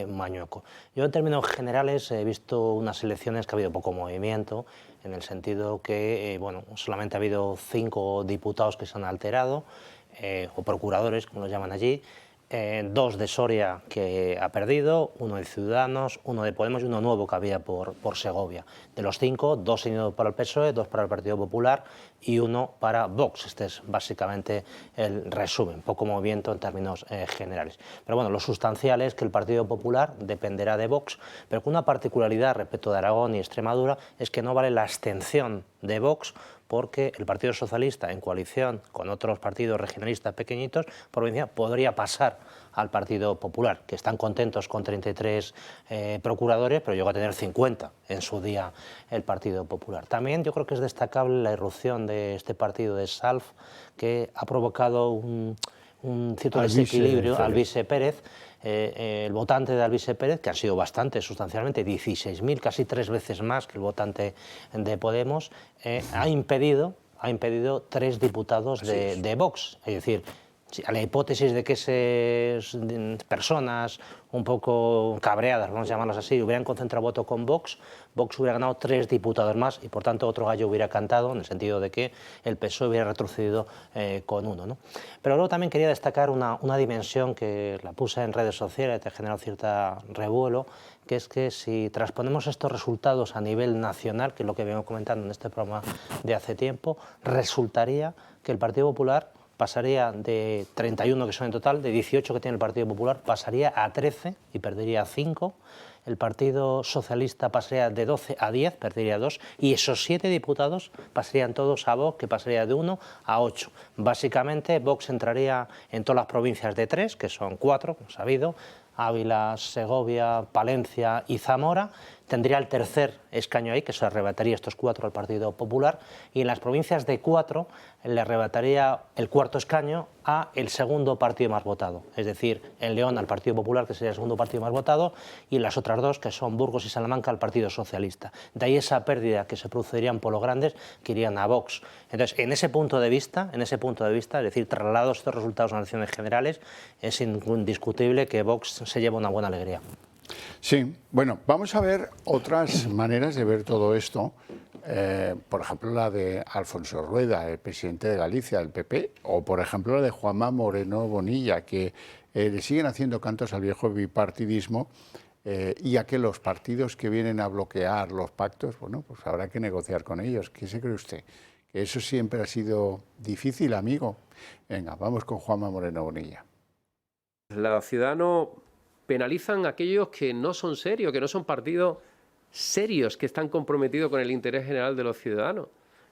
Mañueco. Yo en términos generales he visto unas elecciones que ha habido poco movimiento, en el sentido que solamente ha habido 5 diputados que se han alterado, o procuradores, como los llaman allí, 2 de Soria que ha perdido, 1 de Ciudadanos, 1 de Podemos y 1 nuevo que había por Segovia. De los 5, 2 han ido para el PSOE, 2 para el Partido Popular y 1 para Vox. Este es básicamente el resumen, poco movimiento en términos generales. Pero bueno, lo sustancial es que el Partido Popular dependerá de Vox, pero con una particularidad respecto de Aragón y Extremadura es que no vale la abstención de Vox, porque el Partido Socialista, en coalición con otros partidos regionalistas pequeñitos, provincia, podría pasar al Partido Popular, que están contentos con 33 procuradores, pero llegó a tener 50 en su día el Partido Popular. También yo creo que es destacable la irrupción de este partido de Salf, que ha provocado un cierto desequilibrio. Alvise Pérez, el votante de Alvise Pérez, que ha sido bastante, sustancialmente, 16.000, casi 3 veces más que el votante de Podemos, ha impedido 3 diputados de Vox. Es decir, a la hipótesis de que esas personas un poco cabreadas, vamos a llamarlas así, hubieran concentrado voto con Vox, Vox hubiera ganado 3 diputados más y por tanto otro gallo hubiera cantado, en el sentido de que el PSOE hubiera retrocedido con 1, ¿no? Pero luego también quería destacar una dimensión que la puse en redes sociales, te ha generado cierta revuelo, que es que si transponemos estos resultados a nivel nacional, que es lo que vengo comentando en este programa de hace tiempo, resultaría que el Partido Popular pasaría de 31 que son en total, de 18 que tiene el Partido Popular, pasaría a 13 y perdería 5. El Partido Socialista pasaría de 12 a 10, perdería 2, y esos 7 diputados pasarían todos a Vox, que pasaría de 1 a 8. Básicamente, Vox entraría en todas las provincias de 3, que son 4, como sabido, Ávila, Segovia, Palencia y Zamora. Tendría el tercer escaño ahí, que se arrebataría estos 4 al Partido Popular, y en las provincias de 4 le arrebataría el cuarto escaño a el segundo partido más votado, es decir, en León al Partido Popular, que sería el segundo partido más votado, y en las otras 2, que son Burgos y Salamanca, al Partido Socialista. De ahí esa pérdida que se produciría en Pueblos Grandes, que irían a Vox. Entonces, en ese punto de vista, es decir, trasladados estos resultados a las elecciones generales, es indiscutible que Vox se lleva una buena alegría. Sí, bueno, vamos a ver otras maneras de ver todo esto. Por ejemplo, la de Alfonso Rueda, el presidente de Galicia, del PP, o por ejemplo la de Juanma Moreno Bonilla, que le siguen haciendo cantos al viejo bipartidismo y a que los partidos que vienen a bloquear los pactos, bueno, pues habrá que negociar con ellos. ¿Qué se cree usted? ¿Que eso siempre ha sido difícil, amigo? Venga, vamos con Juanma Moreno Bonilla. Los ciudadanos penalizan a aquellos que no son serios, que no son partidos serios, que están comprometidos con el interés general de los ciudadanos.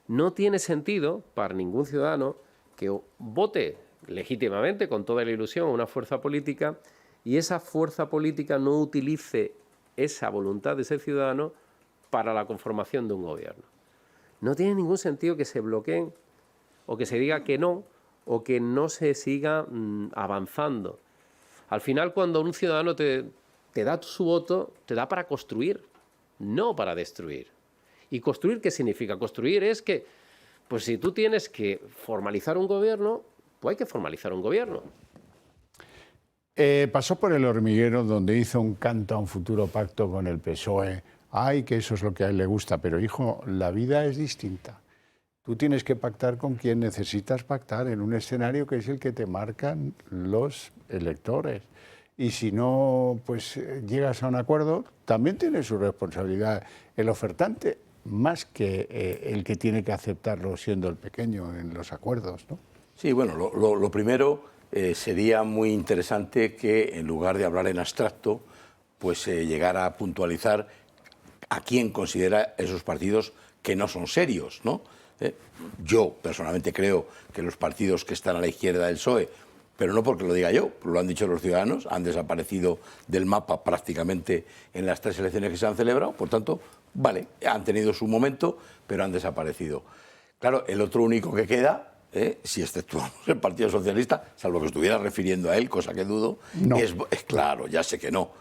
No tiene sentido para ningún ciudadano que vote legítimamente, con toda la ilusión, una fuerza política y esa fuerza política no utilice esa voluntad de ese ciudadano para la conformación de un gobierno. No tiene ningún sentido que se bloqueen o que se diga que no o que no se siga avanzando. Al final, cuando un ciudadano te da su voto, te da para construir, no para destruir. ¿Y construir qué significa? Construir es que, pues si tú tienes que formalizar un gobierno, pues hay que formalizar un gobierno. Pasó por El Hormiguero, donde hizo un canto a un futuro pacto con el PSOE. Ay, que eso es lo que a él le gusta, pero hijo, la vida es distinta. Tú tienes que pactar con quien necesitas pactar en un escenario que es el que te marcan los electores. Y si no, pues llegas a un acuerdo, también tiene su responsabilidad el ofertante, más que el que tiene que aceptarlo siendo el pequeño en los acuerdos, ¿no? Sí, bueno, lo primero sería muy interesante que en lugar de hablar en abstracto, pues llegara a puntualizar a quién considera esos partidos que no son serios, ¿no? Yo personalmente creo que los partidos que están a la izquierda del PSOE, pero no porque lo diga yo, lo han dicho los ciudadanos, han desaparecido del mapa prácticamente en las 3 elecciones que se han celebrado, por tanto, vale, han tenido su momento, pero han desaparecido. Claro, el otro único que queda, si exceptuamos el Partido Socialista, salvo que estuviera refiriendo a él, cosa que dudo, no. es claro, ya sé que no,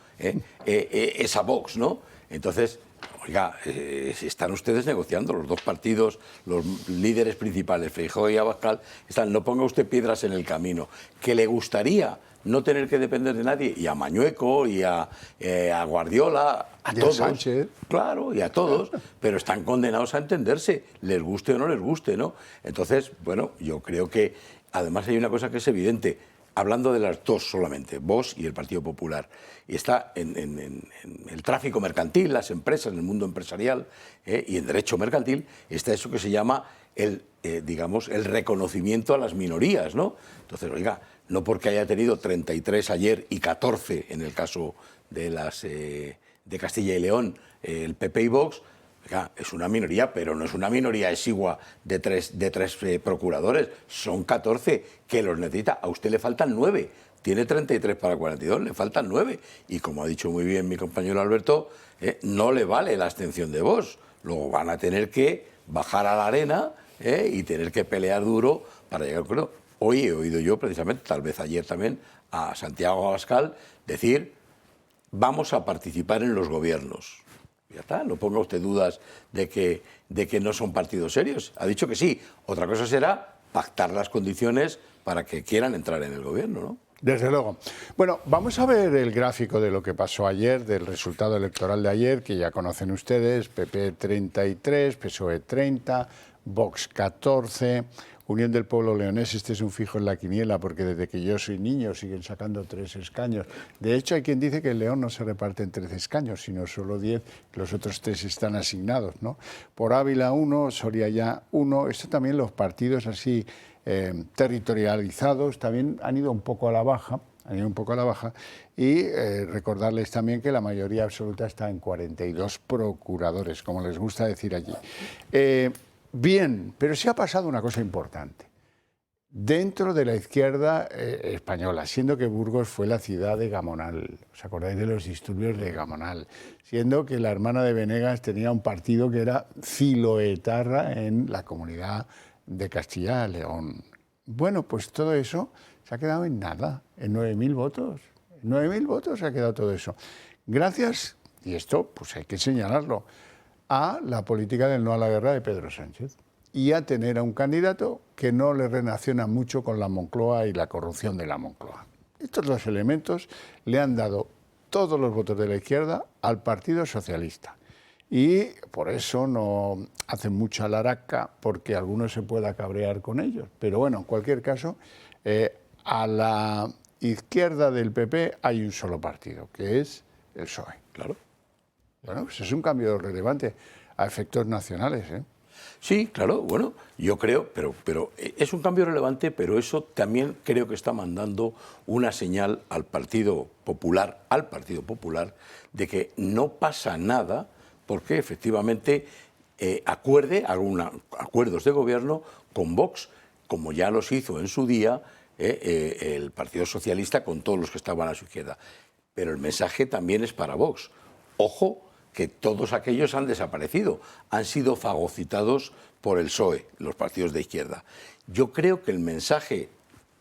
es a Vox, ¿no? Entonces, oiga, si están ustedes negociando, los dos partidos, los líderes principales, Feijóo y Abascal, no ponga usted piedras en el camino. Que le gustaría no tener que depender de nadie, y a Mañueco, y a Guardiola, a todos, Sánchez. Claro, y a todos, pero están condenados a entenderse, les guste o no les guste, ¿no? Entonces, bueno, yo creo que además hay una cosa que es evidente, hablando de las dos solamente, Vox y el Partido Popular, y está en el tráfico mercantil, las empresas, en el mundo empresarial y en derecho mercantil, está eso que se llama digamos, el reconocimiento a las minorías, ¿no? Entonces, oiga, no porque haya tenido 33 ayer y 14 en el caso de de Castilla y León, el PP y Vox, oiga, es una minoría, pero no es una minoría exigua de tres procuradores, son 14 que los necesita. A usted le faltan 9, tiene 33 para 42, le faltan 9. Y como ha dicho muy bien mi compañero Alberto, no le vale la abstención de Vox. Luego van a tener que bajar a la arena y tener que pelear duro para llegar a acuerdo. Hoy he oído yo precisamente, tal vez ayer también, a Santiago Abascal decir: vamos a participar en los gobiernos. Ya está, no ponga usted dudas de que no son partidos serios. Ha dicho que sí. Otra cosa será pactar las condiciones para que quieran entrar en el gobierno, ¿no? Desde luego. Bueno, vamos a ver el gráfico de lo que pasó ayer, del resultado electoral de ayer, que ya conocen ustedes: PP 33, PSOE 30, Vox 14, Unión del Pueblo Leonés. Este es un fijo en la quiniela, porque desde que yo soy niño siguen sacando 3 escaños. De hecho, hay quien dice que el León no se reparte en 13 escaños, sino solo 10, los otros 3 están asignados, ¿no? Por Ávila 1, Soria ya 1. Esto también, los partidos así territorializados también han ido un poco a la baja. Y recordarles también que la mayoría absoluta está en 42 procuradores, como les gusta decir allí. Bien, pero sí ha pasado una cosa importante. Dentro de la izquierda española, siendo que Burgos fue la ciudad de Gamonal, ¿os acordáis de los disturbios de Gamonal? Siendo que la hermana de Venegas tenía un partido que era filoetarra en la comunidad de Castilla y León. Bueno, pues todo eso se ha quedado en nada, en 9.000 votos. En 9.000 votos se ha quedado todo eso. Gracias, y esto pues hay que señalarlo, a la política del no a la guerra de Pedro Sánchez y a tener a un candidato que no le relaciona mucho con la Moncloa y la corrupción de la Moncloa. Estos 2 elementos le han dado todos los votos de la izquierda al Partido Socialista. Y por eso no hacen mucha laraca, porque alguno se pueda cabrear con ellos. Pero bueno, en cualquier caso, a la izquierda del PP hay un solo partido, que es el PSOE. Claro. Bueno, pues es un cambio relevante a efectos nacionales, ¿eh? Sí, claro, bueno, yo creo, pero es un cambio relevante, pero eso también creo que está mandando una señal al Partido Popular, de que no pasa nada porque efectivamente acuerde acuerdos de gobierno con Vox, como ya los hizo en su día el Partido Socialista con todos los que estaban a su izquierda. Pero el mensaje también es para Vox. Ojo, que todos aquellos han desaparecido, han sido fagocitados por el PSOE, los partidos de izquierda. Yo creo que el mensaje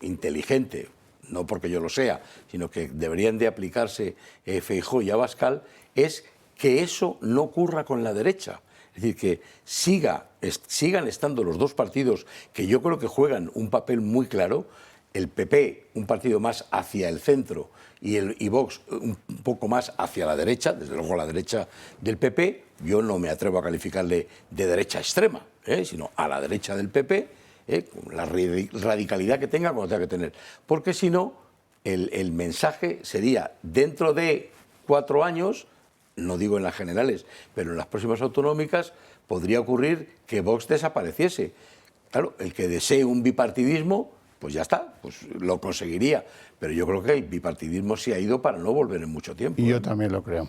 inteligente, no porque yo lo sea, sino que deberían de aplicarse Feijóo y Abascal, es que eso no ocurra con la derecha. Es decir, que sigan estando los 2 partidos que yo creo que juegan un papel muy claro, el PP un partido más hacia el centro y Vox un poco más hacia la derecha, desde luego la derecha del PP, yo no me atrevo a calificarle de derecha extrema, sino a la derecha del PP, con la radicalidad que tenga cuando tenga que tener. Porque si no, el mensaje sería, dentro de 4 años, no digo en las generales, pero en las próximas autonómicas, podría ocurrir que Vox desapareciese. Claro, el que desee un bipartidismo, pues ya está, pues lo conseguiría. Pero yo creo que el bipartidismo se ha ido para no volver en mucho tiempo. Y yo también lo creo.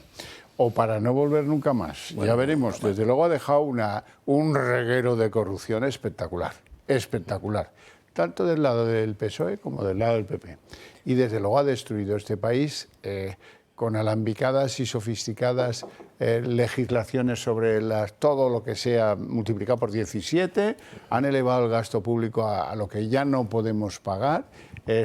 O para no volver nunca más. Bueno, ya veremos. Desde luego ha dejado un reguero de corrupción espectacular. Espectacular. Tanto del lado del PSOE como del lado del PP. Y desde luego ha destruido este país con alambicadas y sofisticadas legislaciones sobre todo lo que sea multiplicado por 17, han elevado el gasto público a lo que ya no podemos pagar.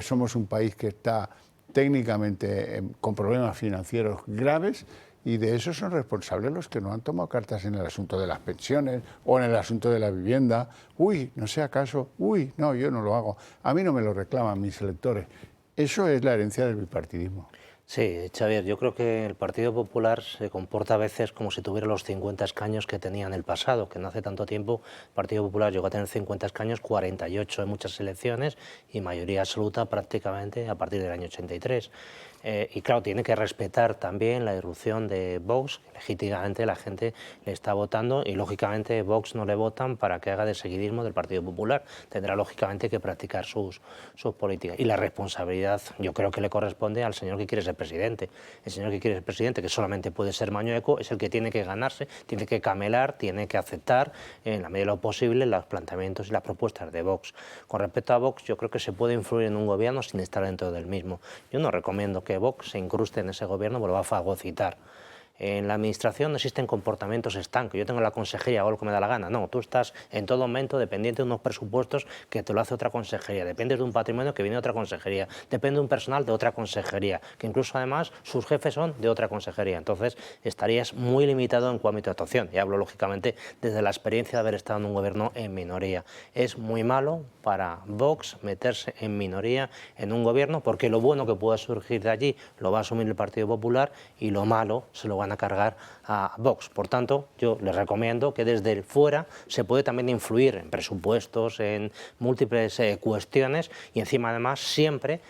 Somos un país que está técnicamente con problemas financieros graves y de eso son responsables los que no han tomado cartas en el asunto de las pensiones o en el asunto de la vivienda. Uy, no sé acaso, uy, no, yo no lo hago. A mí no me lo reclaman mis electores. Eso es la herencia del bipartidismo. Sí, Xavier, yo creo que el Partido Popular se comporta a veces como si tuviera los 50 escaños que tenía en el pasado, que no hace tanto tiempo el Partido Popular llegó a tener 50 escaños, 48 en muchas elecciones y mayoría absoluta prácticamente a partir del año 83. Y claro, tiene que respetar también la irrupción de Vox, que legítimamente la gente le está votando y lógicamente Vox no le votan para que haga de seguidismo del Partido Popular. Tendrá lógicamente que practicar sus políticas. Y la responsabilidad yo creo que le corresponde al señor que quiere ser presidente. El señor que quiere ser presidente, que solamente puede ser Mañueco, es el que tiene que ganarse, tiene que camelar, tiene que aceptar en la medida de lo posible los planteamientos y las propuestas de Vox. Con respecto a Vox, yo creo que se puede influir en un gobierno sin estar dentro del mismo. Yo no recomiendo que Vox se incruste en ese gobierno porque lo va a fagocitar. En la administración no existen comportamientos estancos. Yo tengo la consejería, hago lo que me da la gana. No, tú estás en todo momento dependiente de unos presupuestos que te lo hace otra consejería, dependes de un patrimonio que viene de otra consejería, depende de un personal de otra consejería, que incluso además sus jefes son de otra consejería. Entonces estarías muy limitado en cuanto a actuación. Y hablo lógicamente desde la experiencia de haber estado en un gobierno en minoría. Es muy malo para Vox meterse en minoría en un gobierno, porque lo bueno que pueda surgir de allí lo va a asumir el Partido Popular y lo malo se lo van a cargar a Vox. Por tanto, yo les recomiendo que desde fuera se puede también influir en presupuestos, en múltiples cuestiones y encima además siempre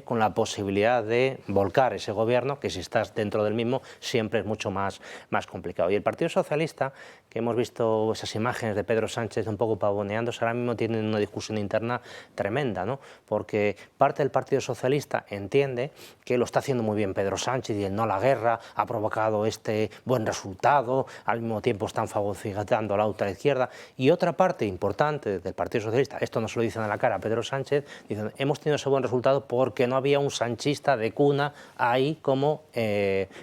con la posibilidad de volcar ese gobierno, que si estás dentro del mismo siempre es mucho más complicado. Y el Partido Socialista, que hemos visto esas imágenes de Pedro Sánchez un poco pavoneándose, ahora mismo tienen una discusión interna tremenda, ¿no? Porque parte del Partido Socialista entiende que lo está haciendo muy bien Pedro Sánchez y el no a la guerra ha provocado este buen resultado, al mismo tiempo están fagocitando a la ultraizquierda, y otra parte importante del Partido Socialista, esto no se lo dicen a la cara a Pedro Sánchez, dicen hemos tenido ese buen resultado porque no había un sanchista de cuna ahí como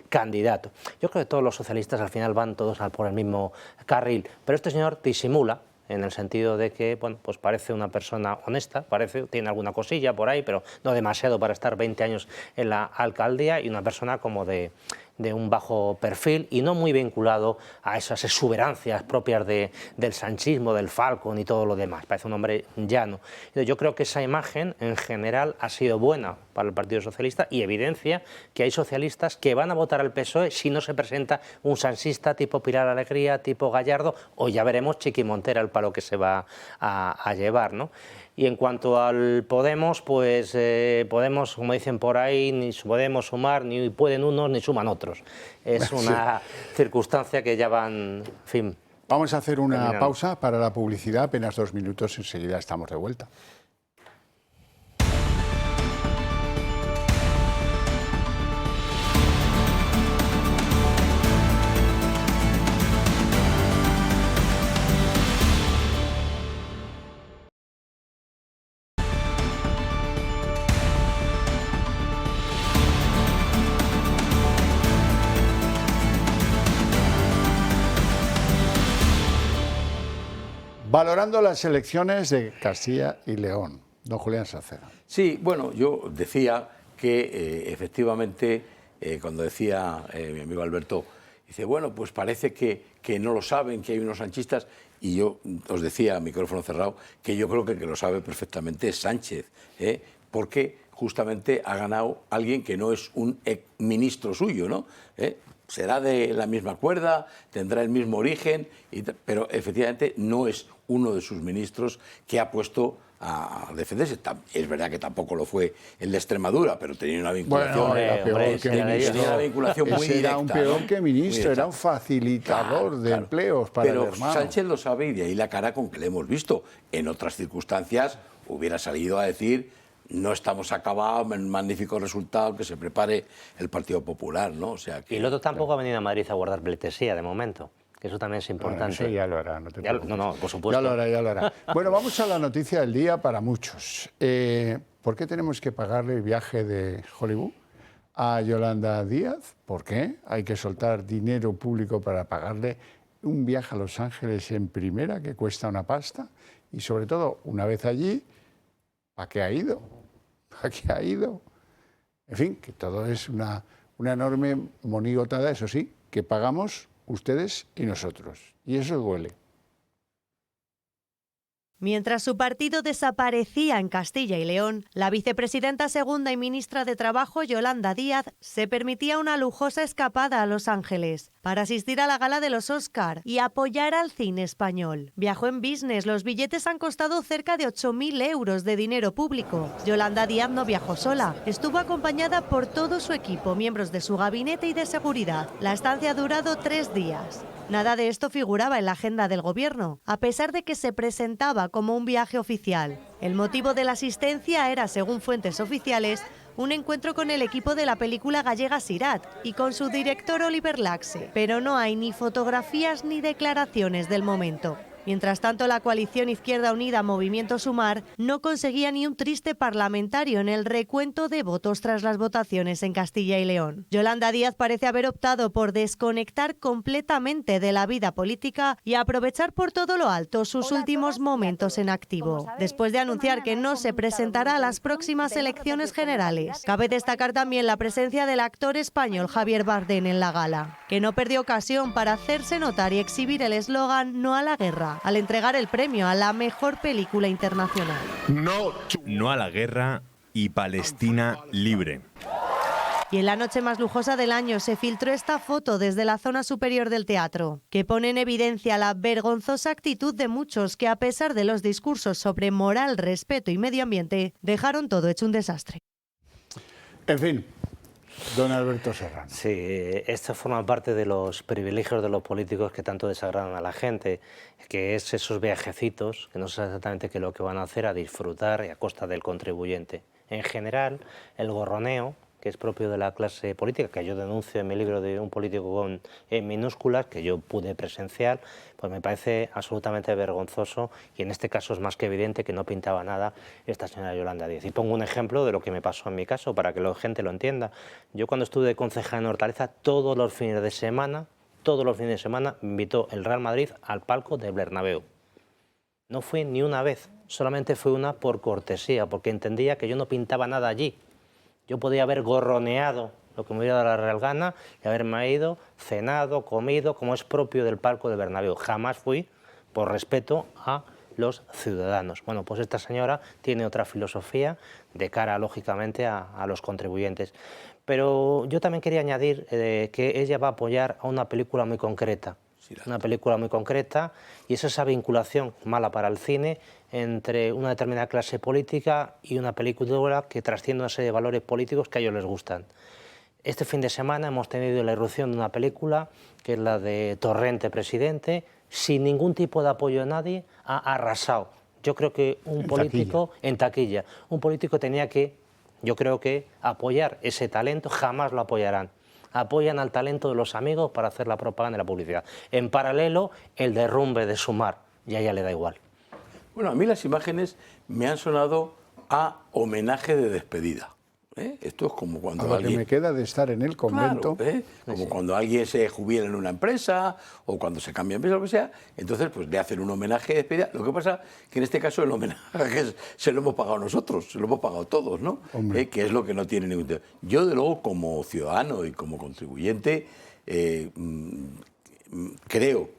candidato. Yo creo que todos los socialistas al final van todos por el mismo carril, pero este señor disimula, en el sentido de que, bueno, pues parece una persona honesta, tiene alguna cosilla por ahí, pero no demasiado para estar 20 años en la alcaldía, y una persona como de un bajo perfil y no muy vinculado a esas exuberancias propias del sanchismo, del Falcon y todo lo demás. Parece un hombre llano. Yo creo que esa imagen en general ha sido buena para el Partido Socialista y evidencia que hay socialistas que van a votar al PSOE si no se presenta un sanchista tipo Pilar Alegría, tipo Gallardo, o ya veremos Chiqui Montera el palo que se va a llevar, ¿no? Y en cuanto al Podemos, pues Podemos, como dicen por ahí, ni podemos sumar, ni pueden unos, ni suman otros. Es una circunstancia que ya van, en fin. Vamos a hacer una pausa para la publicidad, apenas 2 minutos, enseguida estamos de vuelta. Valorando las elecciones de Castilla y León, don Julián Salceda. Sí, bueno, yo decía que efectivamente, cuando decía mi amigo Alberto, dice, bueno, pues parece que no lo saben, que hay unos sanchistas, y yo os decía a micrófono cerrado que yo creo que lo sabe perfectamente Sánchez, porque justamente ha ganado alguien que no es un ministro suyo, ¿no? Será de la misma cuerda, tendrá el mismo origen, pero efectivamente no es uno de sus ministros que ha puesto a defenderse. Es verdad que tampoco lo fue el de Extremadura, pero tenía una vinculación, una vinculación muy directa. Era un peor que ministro, era un facilitador de empleos para el hermano. Pero Sánchez lo sabe y de ahí la cara con que le hemos visto. En otras circunstancias hubiera salido a decir: no estamos acabados, magnífico resultado, que se prepare el Partido Popular, ¿no? O sea que, y el otro tampoco ha venido a Madrid a guardar pleitesía de momento, que eso también es importante. Bueno, eso ya lo hará, no te preocupes. No, por supuesto. Ya lo hará. Bueno, vamos a la noticia del día para muchos. ¿Por qué tenemos que pagarle el viaje de Hollywood a Yolanda Díaz? ¿Por qué? Hay que soltar dinero público para pagarle un viaje a Los Ángeles en primera, que cuesta una pasta. Y sobre todo, una vez allí, ¿a qué ha ido? ¿A qué ha ido? En fin, que todo es una enorme monigotada, eso sí, que pagamos ustedes y nosotros. Y eso duele. Mientras su partido desaparecía en Castilla y León, la vicepresidenta segunda y ministra de Trabajo, Yolanda Díaz, se permitía una lujosa escapada a Los Ángeles para asistir a la gala de los Oscar y apoyar al cine español. Viajó en business, los billetes han costado cerca de 8.000 euros de dinero público. Yolanda Díaz no viajó sola, estuvo acompañada por todo su equipo, miembros de su gabinete y de seguridad. La estancia ha durado 3 días. Nada de esto figuraba en la agenda del gobierno, a pesar de que se presentaba como un viaje oficial. El motivo de la asistencia era, según fuentes oficiales, un encuentro con el equipo de la película gallega Sirat y con su director Oliver Laxe. Pero no hay ni fotografías ni declaraciones del momento. Mientras tanto, la coalición Izquierda Unida Movimiento Sumar no conseguía ni un triste parlamentario en el recuento de votos tras las votaciones en Castilla y León. Yolanda Díaz parece haber optado por desconectar completamente de la vida política y aprovechar por todo lo alto sus últimos momentos en activo, después de anunciar que no se presentará a las próximas elecciones generales. Cabe destacar también la presencia del actor español Javier Bardem en la gala, que no perdió ocasión para hacerse notar y exhibir el eslogan "No a la guerra", al entregar el premio a la mejor película internacional. No a la guerra y Palestina libre. Y en la noche más lujosa del año se filtró esta foto desde la zona superior del teatro, que pone en evidencia la vergonzosa actitud de muchos que, a pesar de los discursos sobre moral, respeto y medio ambiente, dejaron todo hecho un desastre. En fin, don Alberto Serrano. Sí, esto forma parte de los privilegios de los políticos que tanto desagradan a la gente, que es esos viajecitos que no saben exactamente qué es lo que van a hacer, a disfrutar y a costa del contribuyente. En general, el gorroneo, que es propio de la clase política, que yo denuncio en mi libro de Un político con minúsculas, que yo pude presenciar, pues me parece absolutamente vergonzoso, y en este caso es más que evidente que no pintaba nada esta señora Yolanda Díaz. Y pongo un ejemplo de lo que me pasó en mi caso, para que la gente lo entienda. Yo cuando estuve de concejal en Hortaleza, todos los fines de semana me invitó el Real Madrid al palco del Bernabéu. No fui ni una vez, solamente fui una por cortesía, porque entendía que yo no pintaba nada allí. Yo podía haber gorroneado lo que me hubiera dado la real gana y haberme ido, cenado, comido, como es propio del palco de Bernabéu. Jamás fui por respeto a los ciudadanos. Bueno, pues esta señora tiene otra filosofía de cara, lógicamente, a los contribuyentes. Pero yo también quería añadir que ella va a apoyar a una película muy concreta. Una película muy concreta, y es esa vinculación mala para el cine entre una determinada clase política y una película que trasciende una serie de valores políticos que a ellos les gustan. Este fin de semana hemos tenido la irrupción de una película, que es la de Torrente Presidente, sin ningún tipo de apoyo de nadie, ha arrasado. Yo creo que un político, en taquilla, un político tenía que, yo creo que, apoyar ese talento. Jamás lo apoyarán. Apoyan al talento de los amigos para hacer la propaganda y la publicidad. En paralelo, el derrumbe de Sumar, y a ella le da igual. Bueno, a mí las imágenes me han sonado a homenaje de despedida. Esto es como cuando alguien... que me queda de estar en el convento. Claro, como cuando alguien se jubila en una empresa o cuando se cambia de empresa o lo que sea, entonces pues le hacen un homenaje de despedida. Lo que pasa que en este caso el homenaje se lo hemos pagado nosotros, se lo hemos pagado todos, ¿no? Que es lo que no tiene ningún sentido. Yo, de luego, como ciudadano y como contribuyente, creo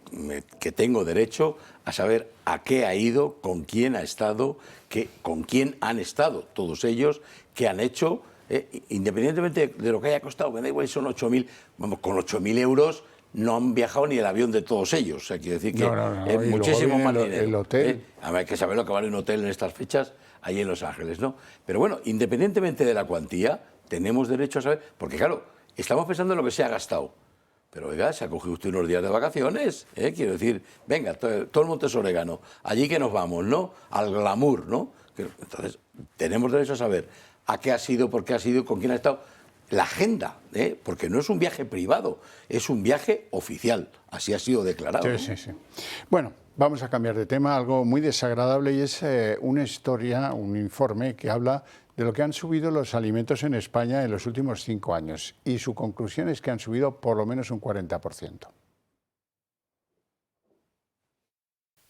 que tengo derecho a saber a qué ha ido, con quién ha estado, con quién han estado todos ellos, qué han hecho, independientemente de lo que haya costado. Me da igual si son 8.000, vamos, con 8.000 euros no han viajado ni el avión de todos ellos. O sea, quiere decir que muchísimo más dinero. El hotel. Hay que saber lo que vale un hotel en estas fechas, ahí en Los Ángeles, ¿no? Pero bueno, independientemente de la cuantía, tenemos derecho a saber, porque claro, estamos pensando en lo que se ha gastado. Pero oiga, se ha cogido usted unos días de vacaciones, quiero decir, venga, todo el Monte Orégano, allí que nos vamos, ¿no? Al glamour, ¿no? Entonces, tenemos derecho a saber a qué ha sido, por qué ha sido, con quién ha estado, la agenda, porque no es un viaje privado, es un viaje oficial, así ha sido declarado. Sí. Bueno, vamos a cambiar de tema, algo muy desagradable, y es una historia, un informe que habla de lo que han subido los alimentos en España en los últimos 5 años, y su conclusión es que han subido por lo menos un 40%.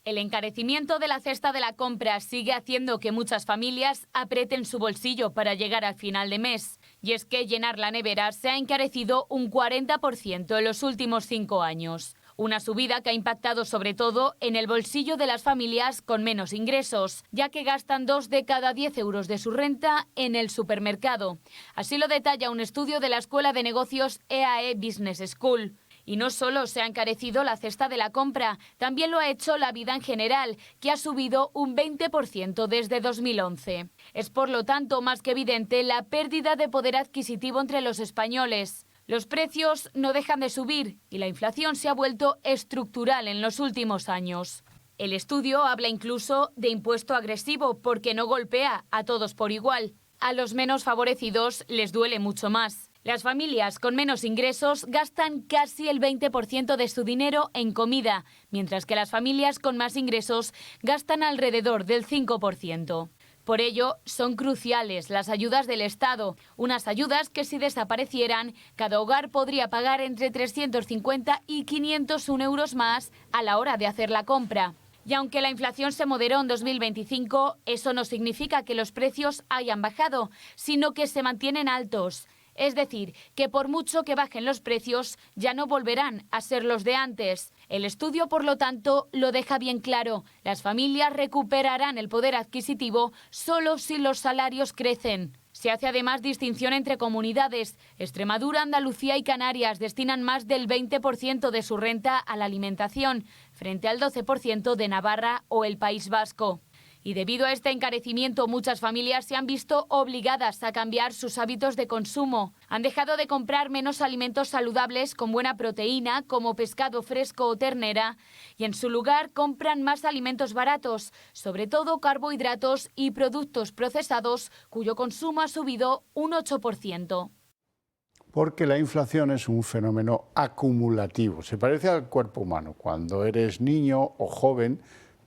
El encarecimiento de la cesta de la compra sigue haciendo que muchas familias aprieten su bolsillo para llegar al final de mes. Y es que llenar la nevera se ha encarecido un 40% en los últimos 5 años. Una subida que ha impactado sobre todo en el bolsillo de las familias con menos ingresos, ya que gastan 2 de cada 10 euros de su renta en el supermercado. Así lo detalla un estudio de la Escuela de Negocios EAE Business School. Y no solo se ha encarecido la cesta de la compra, también lo ha hecho la vida en general, que ha subido un 20% desde 2011. Es por lo tanto más que evidente la pérdida de poder adquisitivo entre los españoles. Los precios no dejan de subir y la inflación se ha vuelto estructural en los últimos años. El estudio habla incluso de impuesto agresivo porque no golpea a todos por igual. A los menos favorecidos les duele mucho más. Las familias con menos ingresos gastan casi el 20% de su dinero en comida, mientras que las familias con más ingresos gastan alrededor del 5%. Por ello, son cruciales las ayudas del Estado, unas ayudas que si desaparecieran, cada hogar podría pagar entre 350 y 501 euros más a la hora de hacer la compra. Y aunque la inflación se moderó en 2025, eso no significa que los precios hayan bajado, sino que se mantienen altos. Es decir, que por mucho que bajen los precios, ya no volverán a ser los de antes. El estudio, por lo tanto, lo deja bien claro. Las familias recuperarán el poder adquisitivo solo si los salarios crecen. Se hace además distinción entre comunidades. Extremadura, Andalucía y Canarias destinan más del 20% de su renta a la alimentación, frente al 12% de Navarra o el País Vasco. Y debido a este encarecimiento, muchas familias se han visto obligadas a cambiar sus hábitos de consumo. Han dejado de comprar menos alimentos saludables con buena proteína, como pescado fresco o ternera, y en su lugar compran más alimentos baratos, sobre todo carbohidratos y productos procesados, cuyo consumo ha subido un 8%. Porque la inflación es un fenómeno acumulativo. Se parece al cuerpo humano. Cuando eres niño o joven,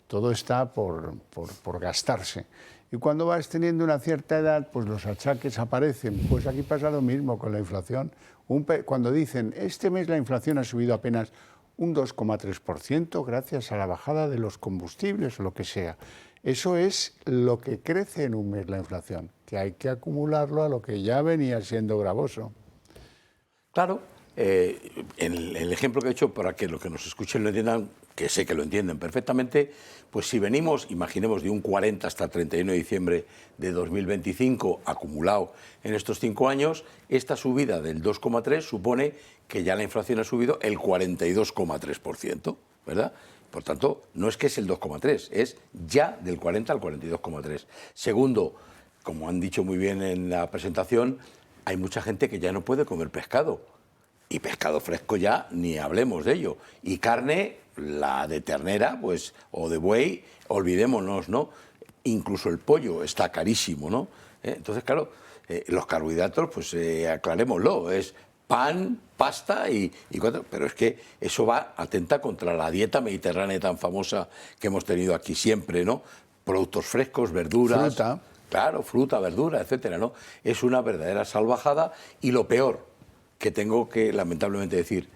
todo está por gastarse. Y cuando vas teniendo una cierta edad, pues los achaques aparecen. Pues aquí pasa lo mismo con la inflación. Cuando dicen, este mes la inflación ha subido apenas un 2,3% gracias a la bajada de los combustibles o lo que sea. Eso es lo que crece en un mes la inflación, que hay que acumularlo a lo que ya venía siendo gravoso. Claro, el ejemplo que he hecho, para que los que nos escuchen lo entiendan, que sé que lo entienden perfectamente, pues si venimos, imaginemos, de un 40 hasta el 31 de diciembre de 2025 acumulado en estos 5 años, esta subida del 2,3 supone que ya la inflación ha subido el 42,3%, ¿verdad? Por tanto, no es que es el 2,3, es ya del 40 al 42,3. Segundo, como han dicho muy bien en la presentación, hay mucha gente que ya no puede comer pescado. Y pescado fresco ya ni hablemos de ello. Y carne, la de ternera, pues, o de buey, olvidémonos, ¿no? Incluso el pollo está carísimo, ¿no? Entonces, claro, los carbohidratos, pues aclarémoslo, es pan, pasta y cuatro. Pero es que eso atenta contra la dieta mediterránea tan famosa que hemos tenido aquí siempre, ¿no? Productos frescos, verduras. Fruta. Claro, fruta, verdura, etcétera, ¿no? Es una verdadera salvajada y lo peor, que tengo que lamentablemente decir,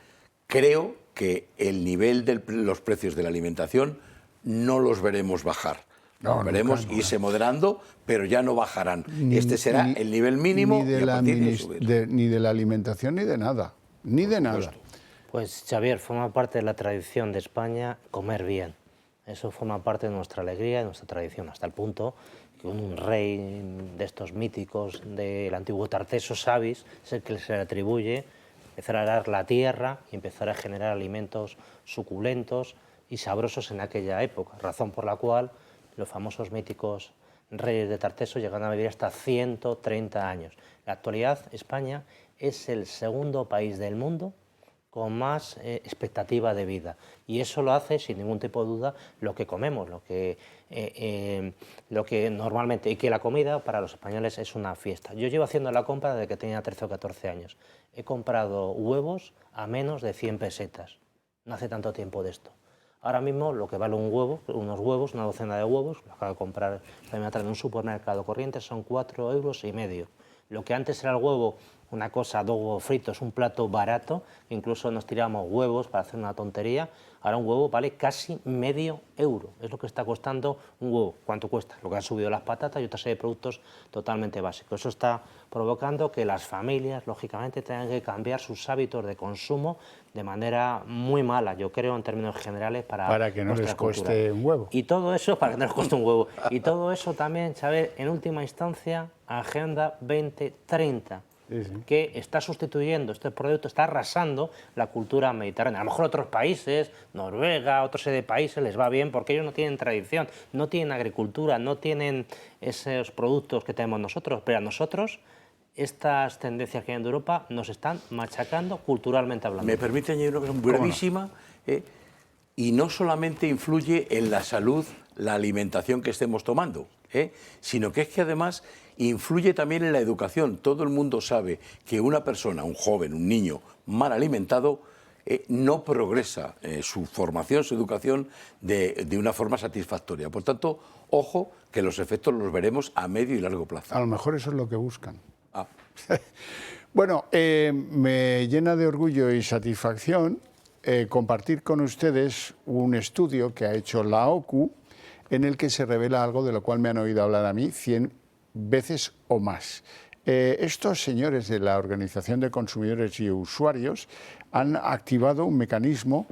creo que el nivel de los precios de la alimentación no los veremos bajar. Los veremos irse moderando, pero ya no bajarán. Este será el nivel mínimo ni de la alimentación ni de nada. Ni de nada. Pues Xavier, forma parte de la tradición de España comer bien. Eso forma parte de nuestra alegría, de nuestra tradición, hasta el punto que un rey de estos míticos del antiguo Tarteso Sabis es el que se le atribuye empezar a arar la tierra y empezar a generar alimentos suculentos y sabrosos en aquella época, razón por la cual los famosos míticos reyes de Tarteso llegan a vivir hasta 130 años. En la actualidad, España es el segundo país del mundo con más expectativa de vida. Y eso lo hace, sin ningún tipo de duda, lo que comemos, lo que normalmente... Y que la comida para los españoles es una fiesta. Yo llevo haciendo la compra desde que tenía 13 o 14 años. He comprado huevos a menos de 100 pesetas. No hace tanto tiempo de esto. Ahora mismo lo que vale un huevo, unos huevos, una docena de huevos, lo acabo de comprar en un supermercado corriente, son 4,5 euros. Lo que antes era el huevo, una cosa, 2 huevos fritos, un plato barato, incluso nos tiramos huevos para hacer una tontería, ahora un huevo vale casi medio euro, es lo que está costando un huevo. ¿Cuánto cuesta? Lo que han subido las patatas y otra serie de productos totalmente básicos. Eso está provocando que las familias, lógicamente, tengan que cambiar sus hábitos de consumo de manera muy mala, yo creo, en términos generales, para que no les cueste un huevo. Y todo eso, para que no les cueste un huevo. Y todo eso también, ¿sabes? En última instancia, Agenda 2030. Que está sustituyendo, este proyecto está arrasando la cultura mediterránea. A lo mejor otros países, Noruega, otra serie de países, les va bien porque ellos no tienen tradición, no tienen agricultura, no tienen esos productos que tenemos nosotros, pero a nosotros estas tendencias que hay en Europa nos están machacando culturalmente hablando. Me permite añadir una cosa brevísima, y no solamente influye en la salud la alimentación que estemos tomando, sino que es que además influye también en la educación. Todo el mundo sabe que una persona, un joven, un niño mal alimentado, no progresa su formación, su educación de una forma satisfactoria. Por tanto, ojo, que los efectos los veremos a medio y largo plazo. A lo mejor eso es lo que buscan. Bueno, me llena de orgullo y satisfacción compartir con ustedes un estudio que ha hecho la OCU en el que se revela algo de lo cual me han oído hablar a mí 100 veces o más. Estos señores de la Organización de Consumidores y Usuarios han activado un mecanismo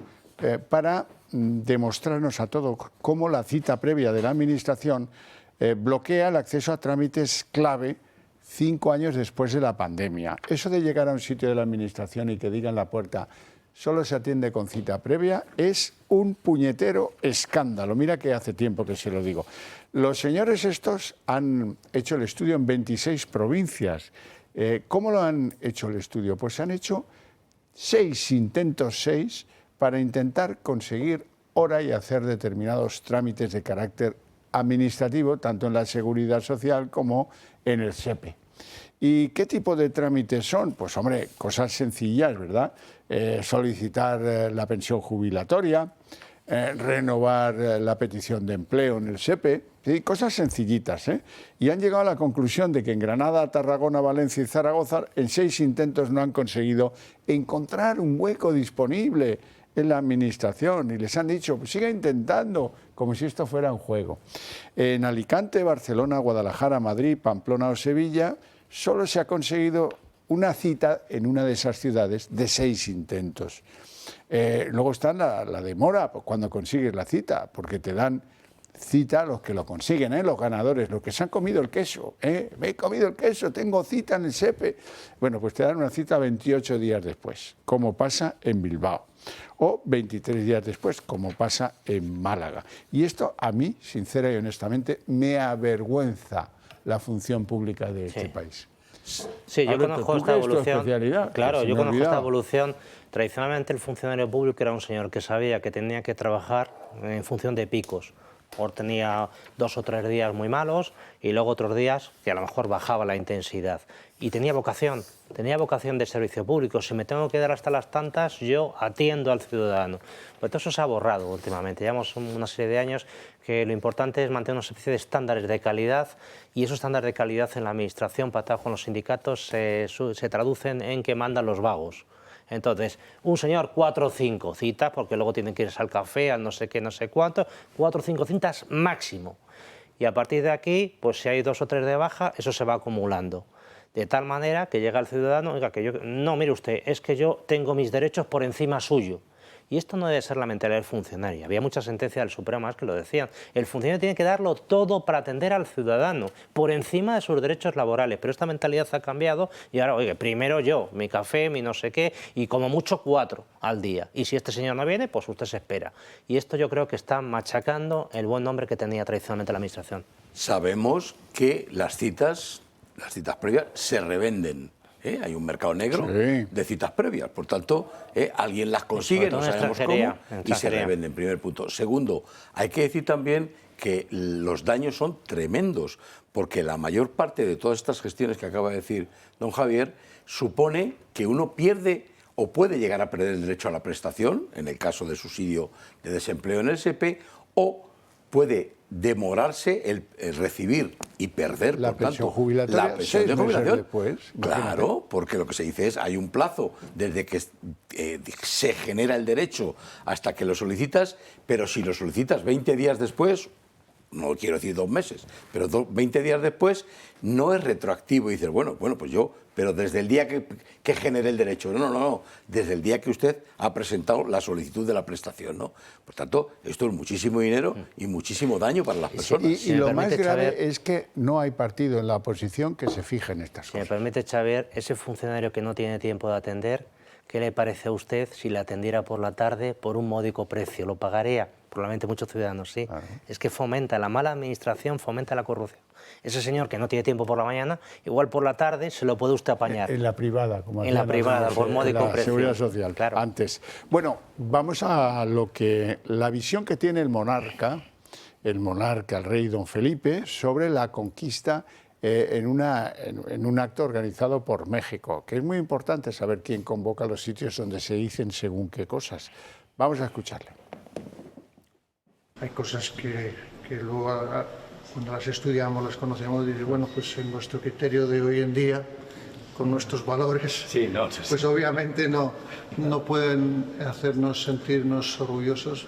para demostrarnos a todos cómo la cita previa de la Administración bloquea el acceso a trámites clave 5 años después de la pandemia. Eso de llegar a un sitio de la Administración y que digan en la puerta solo se atiende con cita previa es un puñetero escándalo. Mira que hace tiempo que se lo digo. Los señores estos han hecho el estudio en 26 provincias. ¿Cómo lo han hecho el estudio? Pues han hecho 6 intentos, para intentar conseguir hora y hacer determinados trámites de carácter administrativo, tanto en la Seguridad Social como en el SEPE. ¿Y qué tipo de trámites son? Pues hombre, cosas sencillas, ¿verdad? Solicitar la pensión jubilatoria, renovar la petición de empleo en el SEPE, ¿sí? Cosas sencillitas, ¿eh? Y han llegado a la conclusión de que en Granada, Tarragona, Valencia y Zaragoza en 6 intentos no han conseguido encontrar un hueco disponible en la Administración y les han dicho, pues siga intentando, como si esto fuera un juego. En Alicante, Barcelona, Guadalajara, Madrid, Pamplona o Sevilla solo se ha conseguido una cita en una de esas ciudades de 6 intentos. Luego está la demora cuando consigues la cita, porque te dan cita los que lo consiguen, los ganadores, los que se han comido el queso. Me he comido el queso, tengo cita en el SEPE. Bueno, pues te dan una cita 28 días después, como pasa en Bilbao, o 23 días después, como pasa en Málaga. Y esto a mí, sincera y honestamente, me avergüenza la función pública de este país. Sí, yo conozco esta evolución. Claro, yo conozco esta evolución. Tradicionalmente el funcionario público era un señor que sabía que tenía que trabajar en función de picos. Por tenía 2 o 3 días muy malos y luego otros días que a lo mejor bajaba la intensidad. Y tenía vocación de servicio público. Si me tengo que dar hasta las tantas, yo atiendo al ciudadano. Pues todo eso se ha borrado últimamente. Llevamos una serie de años que lo importante es mantener una especie de estándares de calidad y esos estándares de calidad en la Administración, pactados con los sindicatos, se traducen en que mandan los vagos. Entonces, un señor 4 o 5 citas, porque luego tienen que irse al café, al no sé qué, no sé cuánto, 4 o 5 citas máximo. Y a partir de aquí, pues si hay 2 o 3 de baja, eso se va acumulando. De tal manera que llega el ciudadano, oiga, que yo, no, mire usted, es que yo tengo mis derechos por encima suyo. Y esto no debe ser la mentalidad del funcionario. Había muchas sentencias del Supremo que lo decían. El funcionario tiene que darlo todo para atender al ciudadano, por encima de sus derechos laborales. Pero esta mentalidad ha cambiado y ahora, oye, primero yo, mi café, mi no sé qué, y como mucho 4 al día. Y si este señor no viene, pues usted se espera. Y esto yo creo que está machacando el buen nombre que tenía tradicionalmente la Administración. Sabemos que las citas previas se revenden. Hay un mercado negro de citas previas, por tanto, alguien las consigue, no sabemos cómo, y se revenden, primer punto. Segundo, hay que decir también que los daños son tremendos, porque la mayor parte de todas estas gestiones que acaba de decir don Javier supone que uno pierde o puede llegar a perder el derecho a la prestación, en el caso de subsidio de desempleo en el SEPE, o puede demorarse el recibir y perder, la por pensión tanto, jubilatoria, la pensión de jubilación. Después, claro, porque lo que se dice es hay un plazo desde que se genera el derecho hasta que lo solicitas, pero si lo solicitas 20 días después, no quiero decir 2 meses, pero 20 días después, no es retroactivo. Y dices, bueno, pues yo, pero desde el día que genere el derecho. No, desde el día que usted ha presentado la solicitud de la prestación, ¿no? Por tanto, esto es muchísimo dinero y muchísimo daño para las personas. Y lo más grave es que no hay partido en la oposición que se fije en estas cosas. Si me permite, Xavier, ese funcionario que no tiene tiempo de atender, ¿qué le parece a usted si le atendiera por la tarde por un módico precio? ¿Lo pagaría? Probablemente muchos ciudadanos sí. Claro. Es que fomenta la mala administración, fomenta la corrupción. Ese señor que no tiene tiempo por la mañana, igual por la tarde se lo puede usted apañar. En la privada, como en la privada, por módico precio. Seguridad Social, claro. Antes. Bueno, vamos a la visión que tiene el monarca, el rey don Felipe, sobre la conquista en un acto organizado por México, que es muy importante saber quién convoca los sitios donde se dicen según qué cosas. Vamos a escucharle. Hay cosas que luego, cuando las estudiamos, las conocemos, y dices, bueno, pues en nuestro criterio de hoy en día, con nuestros valores, pues obviamente no pueden hacernos sentirnos orgullosos,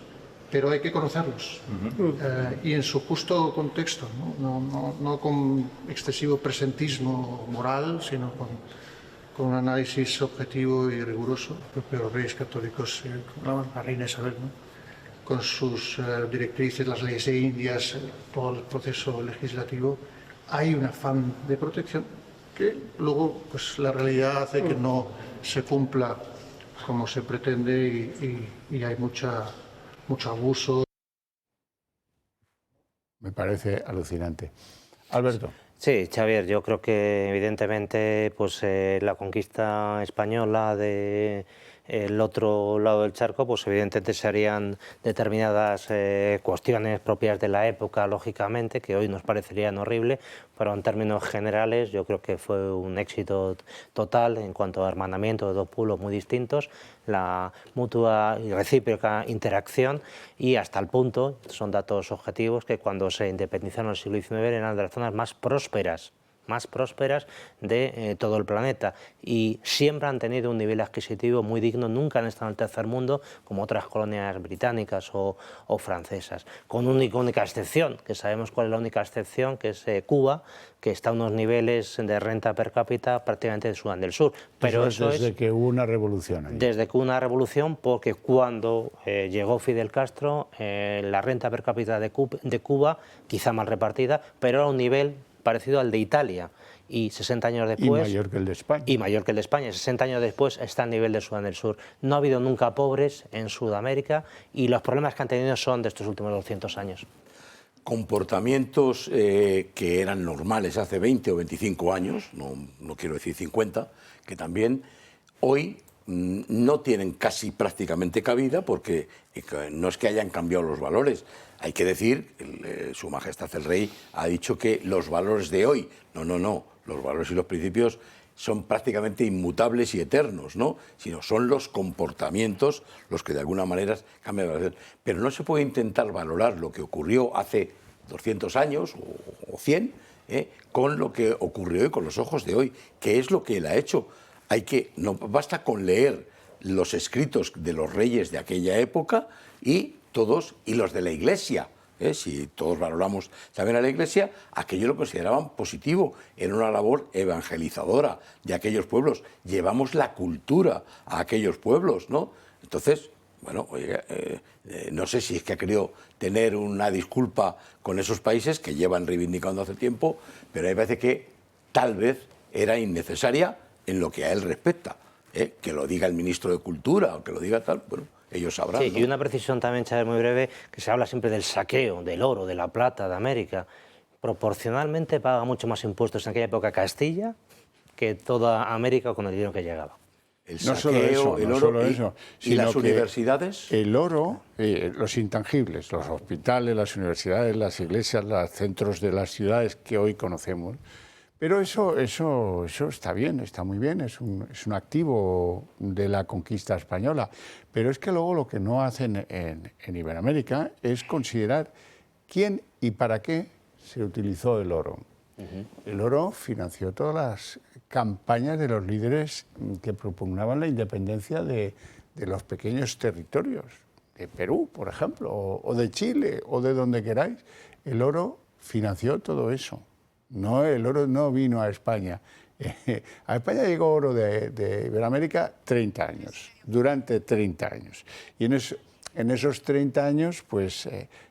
pero hay que conocerlos y en su justo contexto, no con excesivo presentismo moral, sino con un análisis objetivo y riguroso. Los reyes católicos, la reina Isabel, con sus directrices, las leyes indias, todo el proceso legislativo, hay un afán de protección que luego pues, la realidad hace que no se cumpla como se pretende y hay mucho abuso. Me parece alucinante. Alberto. Sí, Xavier, yo creo que evidentemente pues, la conquista española de el otro lado del charco, pues evidentemente se harían determinadas cuestiones propias de la época, lógicamente, que hoy nos parecerían horribles, pero en términos generales yo creo que fue un éxito total en cuanto a hermanamiento de dos pueblos muy distintos, la mutua y recíproca interacción y hasta el punto, son datos objetivos, que cuando se independizaron en el siglo XIX eran de las zonas más prósperas de todo el planeta y siempre han tenido un nivel adquisitivo muy digno, nunca han estado en el tercer mundo como otras colonias británicas o francesas, con una única excepción, que sabemos cuál es la única excepción, que es Cuba, que está a unos niveles de renta per cápita prácticamente de Sudán del Sur. Pero eso desde que hubo una revolución ahí. Desde que hubo una revolución, porque cuando llegó Fidel Castro, la renta per cápita de Cuba, quizá mal repartida, pero era un nivel parecido al de Italia, y 60 años después... Y mayor que el de España. Y mayor que el de España. 60 años después está al nivel de Sudán del Sur. No ha habido nunca pobres en Sudamérica y los problemas que han tenido son de estos últimos 200 años. Comportamientos que eran normales hace 20 o 25 años, no quiero decir 50, que también hoy no tienen casi prácticamente cabida porque no es que hayan cambiado los valores. Hay que decir, Su Majestad el Rey ha dicho que los valores de hoy, no, los valores y los principios son prácticamente inmutables y eternos, ¿no? Sino son los comportamientos los que de alguna manera cambian. Pero no se puede intentar valorar lo que ocurrió hace 200 años o 100 con lo que ocurrió hoy, con los ojos de hoy, que es lo que él ha hecho. No basta con leer los escritos de los reyes de aquella época y los de la Iglesia. Si todos valoramos también a la Iglesia, aquello lo consideraban positivo, era una labor evangelizadora de aquellos pueblos. Llevamos la cultura a aquellos pueblos, ¿no? Entonces, bueno, no sé si es que ha querido tener una disculpa con esos países que llevan reivindicando hace tiempo, pero me parece que tal vez era innecesaria en lo que a él respecta. Que lo diga el ministro de Cultura o que lo diga tal, bueno, ellos sabrán. Sí, ¿no? Y una precisión también, Chávez, muy breve, que se habla siempre del saqueo, del oro, de la plata, de América. Proporcionalmente paga mucho más impuestos en aquella época Castilla que toda América con el dinero que llegaba. El saqueo, el oro y las universidades. El oro, los intangibles, los hospitales, las universidades, las iglesias, los centros de las ciudades que hoy conocemos. Pero eso está bien, está muy bien, es un activo de la conquista española. Pero es que luego lo que no hacen en Iberoamérica es considerar quién y para qué se utilizó el oro. El oro financió todas las campañas de los líderes que propugnaban la independencia de los pequeños territorios, de Perú, por ejemplo, o de Chile, o de donde queráis. El oro financió todo eso. No, el oro no vino a España. A España llegó oro de Iberoamérica 30 años, durante 30 años. Y en esos 30 años, pues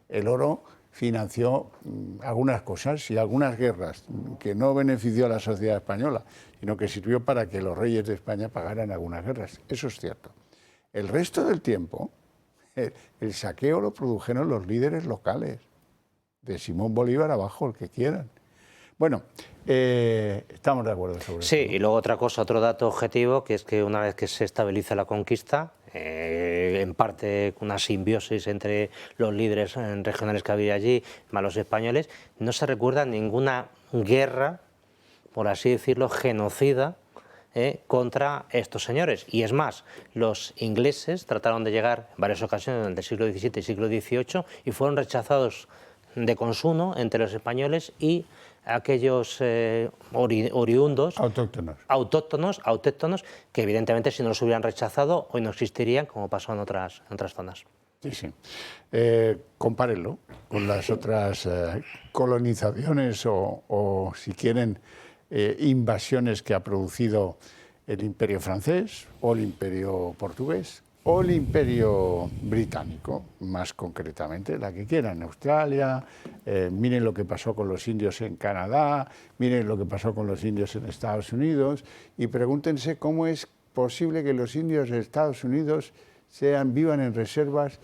el oro financió algunas cosas y algunas guerras, que no benefició a la sociedad española, sino que sirvió para que los reyes de España pagaran algunas guerras. Eso es cierto. El resto del tiempo, el saqueo lo produjeron los líderes locales, de Simón Bolívar abajo, el que quieran. Bueno, estamos de acuerdo sobre eso. Sí, y luego otra cosa, otro dato objetivo, que es que una vez que se estabiliza la conquista, en parte una simbiosis entre los líderes regionales que había allí, más los españoles, no se recuerda ninguna guerra por así decirlo, genocida contra estos señores. Y es más, los ingleses trataron de llegar en varias ocasiones durante el siglo XVII y siglo XVIII y fueron rechazados de consuno entre los españoles y aquellos oriundos, autóctonos, que evidentemente si no los hubieran rechazado hoy no existirían, como pasó en otras zonas. Sí, sí. Compárenlo con las otras colonizaciones o si quieren, invasiones que ha producido el Imperio francés o el Imperio portugués o el Imperio británico, más concretamente, la que quieran, Australia, miren lo que pasó con los indios en Canadá, miren lo que pasó con los indios en Estados Unidos y pregúntense cómo es posible que los indios de Estados Unidos vivan en reservas,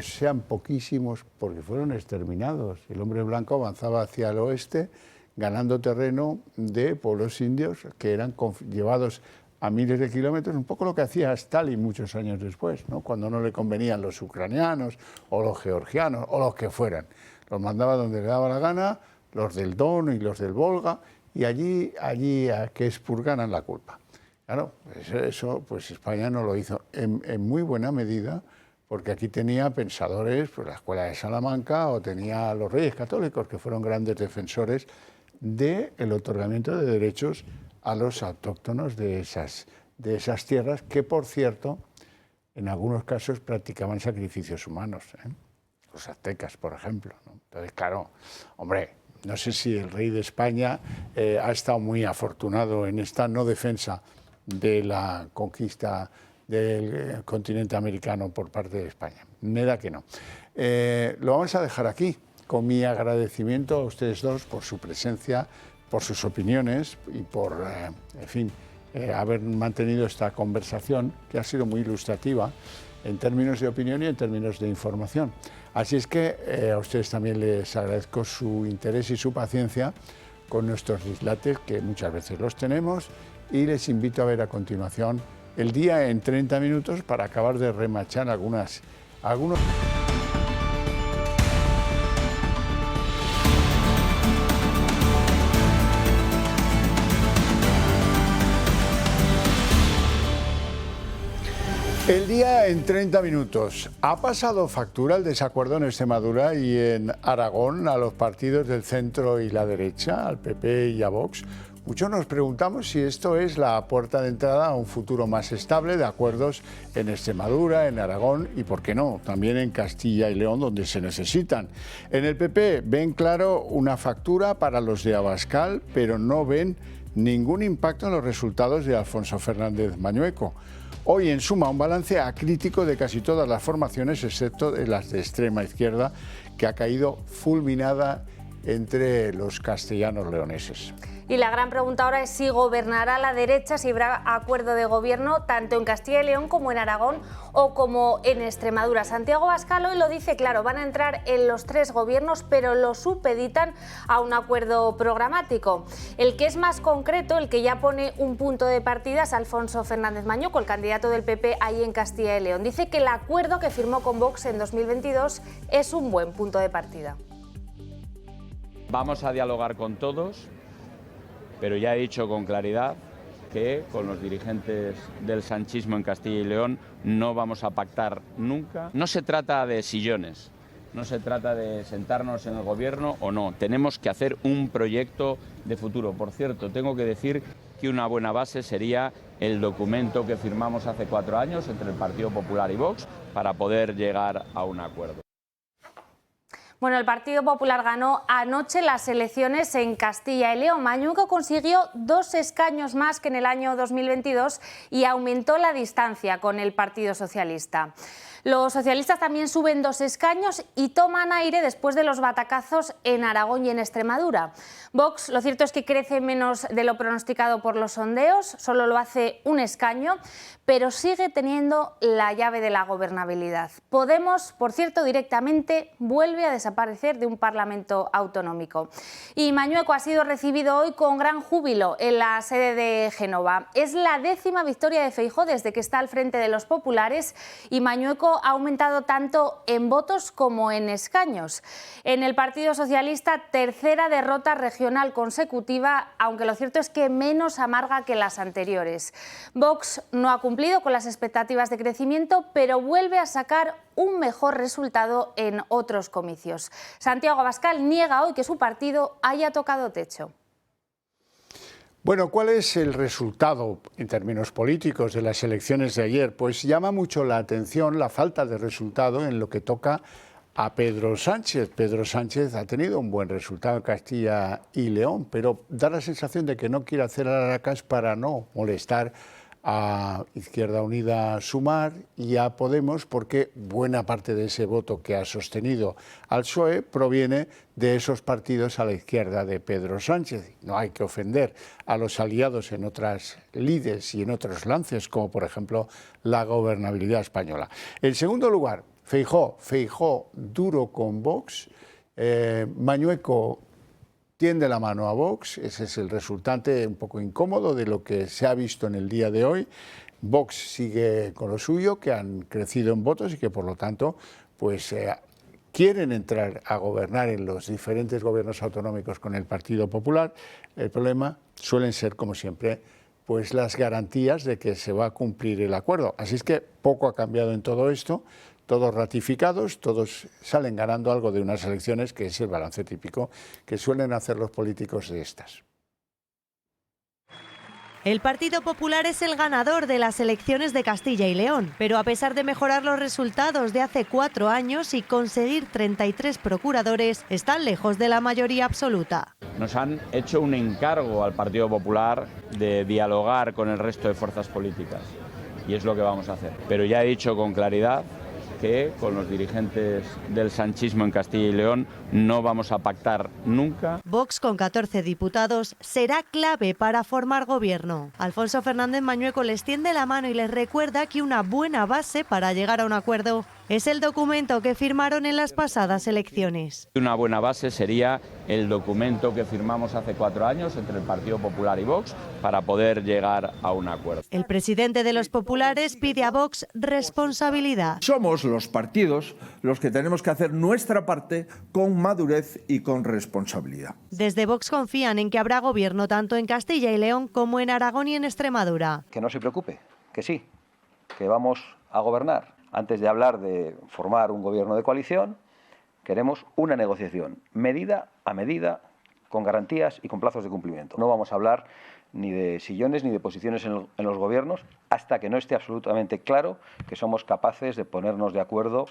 sean poquísimos, porque fueron exterminados. El hombre blanco avanzaba hacia el oeste, ganando terreno de pueblos indios que eran llevados a miles de kilómetros, un poco lo que hacía Stalin muchos años después, ¿no? Cuando no le convenían los ucranianos o los georgianos o los que fueran. Los mandaba donde le daba la gana, los del Don y los del Volga, y allí a que expurgaran la culpa. Claro, eso pues España no lo hizo en muy buena medida, porque aquí tenía pensadores, pues la Escuela de Salamanca, o tenía a los Reyes Católicos, que fueron grandes defensores del otorgamiento de derechos a los autóctonos de esas tierras, que por cierto, en algunos casos practicaban sacrificios humanos, los aztecas, por ejemplo, ¿no? Entonces, claro, hombre, no sé si el rey de España ha estado muy afortunado en esta no defensa de la conquista del continente americano por parte de España. Me da que no. Lo vamos a dejar aquí, con mi agradecimiento a ustedes dos por su presencia, por sus opiniones y por, en fin, haber mantenido esta conversación que ha sido muy ilustrativa en términos de opinión y en términos de información. Así es que a ustedes también les agradezco su interés y su paciencia con nuestros dislates, que muchas veces los tenemos, y les invito a ver a continuación El Día en 30 minutos para acabar de remachar algunos... El Día en 30 minutos. ¿Ha pasado factura el desacuerdo en Extremadura y en Aragón a los partidos del centro y la derecha, al PP y a Vox? Muchos nos preguntamos si esto es la puerta de entrada a un futuro más estable de acuerdos en Extremadura, en Aragón y, por qué no, también en Castilla y León, donde se necesitan. En el PP ven claro una factura para los de Abascal, pero no ven ningún impacto en los resultados de Alfonso Fernández Mañueco. Hoy, en suma, un balance acrítico de casi todas las formaciones, excepto de las de extrema izquierda, que ha caído fulminada entre los castellanos leoneses. Y la gran pregunta ahora es si gobernará la derecha, si habrá acuerdo de gobierno tanto en Castilla y León como en Aragón o como en Extremadura. Santiago Abascal hoy lo dice claro, van a entrar en los tres gobiernos, pero lo supeditan a un acuerdo programático. El que es más concreto, el que ya pone un punto de partida, es Alfonso Fernández Mañueco, el candidato del PP ahí en Castilla y León. Dice que el acuerdo que firmó con Vox en 2022 es un buen punto de partida. Vamos a dialogar con todos, pero ya he dicho con claridad que con los dirigentes del sanchismo en Castilla y León no vamos a pactar nunca. No se trata de sillones, no se trata de sentarnos en el gobierno o no. Tenemos que hacer un proyecto de futuro. Por cierto, tengo que decir que una buena base sería el documento que firmamos hace 4 años entre el Partido Popular y Vox para poder llegar a un acuerdo. Bueno, el Partido Popular ganó anoche las elecciones en Castilla y León. Mañueco consiguió 2 escaños más que en el año 2022 y aumentó la distancia con el Partido Socialista. Los socialistas también suben 2 escaños y toman aire después de los batacazos en Aragón y en Extremadura. Vox, lo cierto es que crece menos de lo pronosticado por los sondeos, solo lo hace 1 escaño, pero sigue teniendo la llave de la gobernabilidad. Podemos, por cierto, directamente vuelve a desaparecer desaparecer de un Parlamento autonómico. Y Mañueco ha sido recibido hoy con gran júbilo en la sede de Génova. Es la 10ª victoria de Feijóo desde que está al frente de los populares y Mañueco ha aumentado tanto en votos como en escaños. En el Partido Socialista, tercera derrota regional consecutiva, aunque lo cierto es que menos amarga que las anteriores. Vox no ha cumplido con las expectativas de crecimiento, pero vuelve a sacar un mejor resultado en otros comicios. Santiago Abascal niega hoy que su partido haya tocado techo. Bueno, ¿cuál es el resultado en términos políticos de las elecciones de ayer? Pues llama mucho la atención la falta de resultado en lo que toca a Pedro Sánchez. Pedro Sánchez ha tenido un buen resultado en Castilla y León, pero da la sensación de que no quiere hacer alaracas para no molestar a Izquierda Unida, Sumar y a Podemos, porque buena parte de ese voto que ha sostenido al PSOE proviene de esos partidos a la izquierda de Pedro Sánchez. No hay que ofender a los aliados en otras lides y en otros lances, como por ejemplo la gobernabilidad española. En segundo lugar, Feijóo duro con Vox, Mañueco tiende la mano a Vox. Ese es el resultante un poco incómodo de lo que se ha visto en el día de hoy. Vox sigue con lo suyo, que han crecido en votos y que por lo tanto pues quieren entrar a gobernar en los diferentes gobiernos autonómicos con el Partido Popular. El problema suelen ser, como siempre, pues las garantías de que se va a cumplir el acuerdo. Así es que poco ha cambiado en todo esto. Todos ratificados, todos salen ganando algo de unas elecciones, que es el balance típico que suelen hacer los políticos de estas. El Partido Popular es el ganador de las elecciones de Castilla y León, pero a pesar de mejorar los resultados de hace 4 años y conseguir 33 procuradores, están lejos de la mayoría absoluta. Nos han hecho un encargo al Partido Popular de dialogar con el resto de fuerzas políticas y es lo que vamos a hacer. Pero ya he dicho con claridad que con los dirigentes del sanchismo en Castilla y León no vamos a pactar nunca. Vox, con 14 diputados, será clave para formar gobierno. Alfonso Fernández Mañueco les tiende la mano y les recuerda que una buena base para llegar a un acuerdo es el documento que firmaron en las pasadas elecciones. Una buena base sería el documento que firmamos hace 4 años entre el Partido Popular y Vox para poder llegar a un acuerdo. El presidente de los populares pide a Vox responsabilidad. Somos los partidos los que tenemos que hacer nuestra parte con madurez y con responsabilidad. Desde Vox confían en que habrá gobierno tanto en Castilla y León como en Aragón y en Extremadura. Que no se preocupe, que sí, que vamos a gobernar. Antes de hablar de formar un gobierno de coalición, queremos una negociación medida a medida, con garantías y con plazos de cumplimiento. No vamos a hablar ni de sillones ni de posiciones en los gobiernos hasta que no esté absolutamente claro que somos capaces de ponernos de acuerdo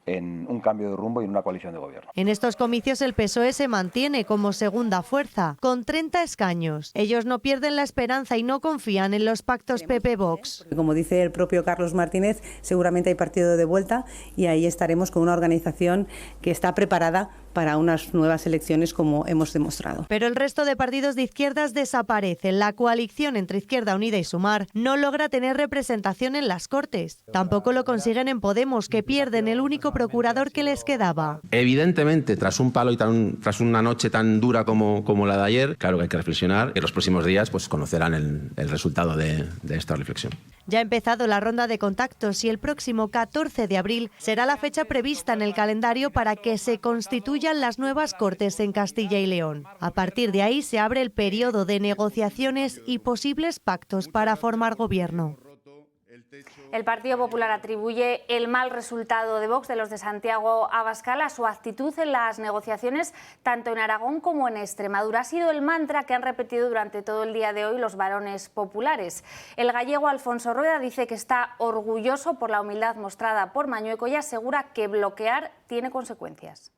en un cambio de rumbo y en una coalición de gobierno. En estos comicios el PSOE se mantiene como segunda fuerza, con 30 escaños. Ellos no pierden la esperanza y no confían en los pactos PP-Vox. Como dice el propio Carlos Martínez, seguramente hay partido de vuelta y ahí estaremos con una organización que está preparada para unas nuevas elecciones, como hemos demostrado. Pero el resto de partidos de izquierdas desaparecen. La coalición entre Izquierda Unida y Sumar no logra tener representación en las Cortes. Tampoco lo consiguen en Podemos, que pierden el único procurador que les quedaba. Evidentemente, tras un palo y tras una noche tan dura como la de ayer, claro que hay que reflexionar. En los próximos días pues conocerán el resultado de esta reflexión. Ya ha empezado la ronda de contactos y el próximo 14 de abril será la fecha prevista en el calendario para que se constituyan las nuevas Cortes en Castilla y León. A partir de ahí se abre el periodo de negociaciones y posibles pactos para formar gobierno. El Partido Popular atribuye el mal resultado de Vox, de los de Santiago Abascal, a su actitud en las negociaciones tanto en Aragón como en Extremadura. Ha sido el mantra que han repetido durante todo el día de hoy los varones populares. El gallego Alfonso Rueda dice que está orgulloso por la humildad mostrada por Mañueco y asegura que bloquear tiene consecuencias.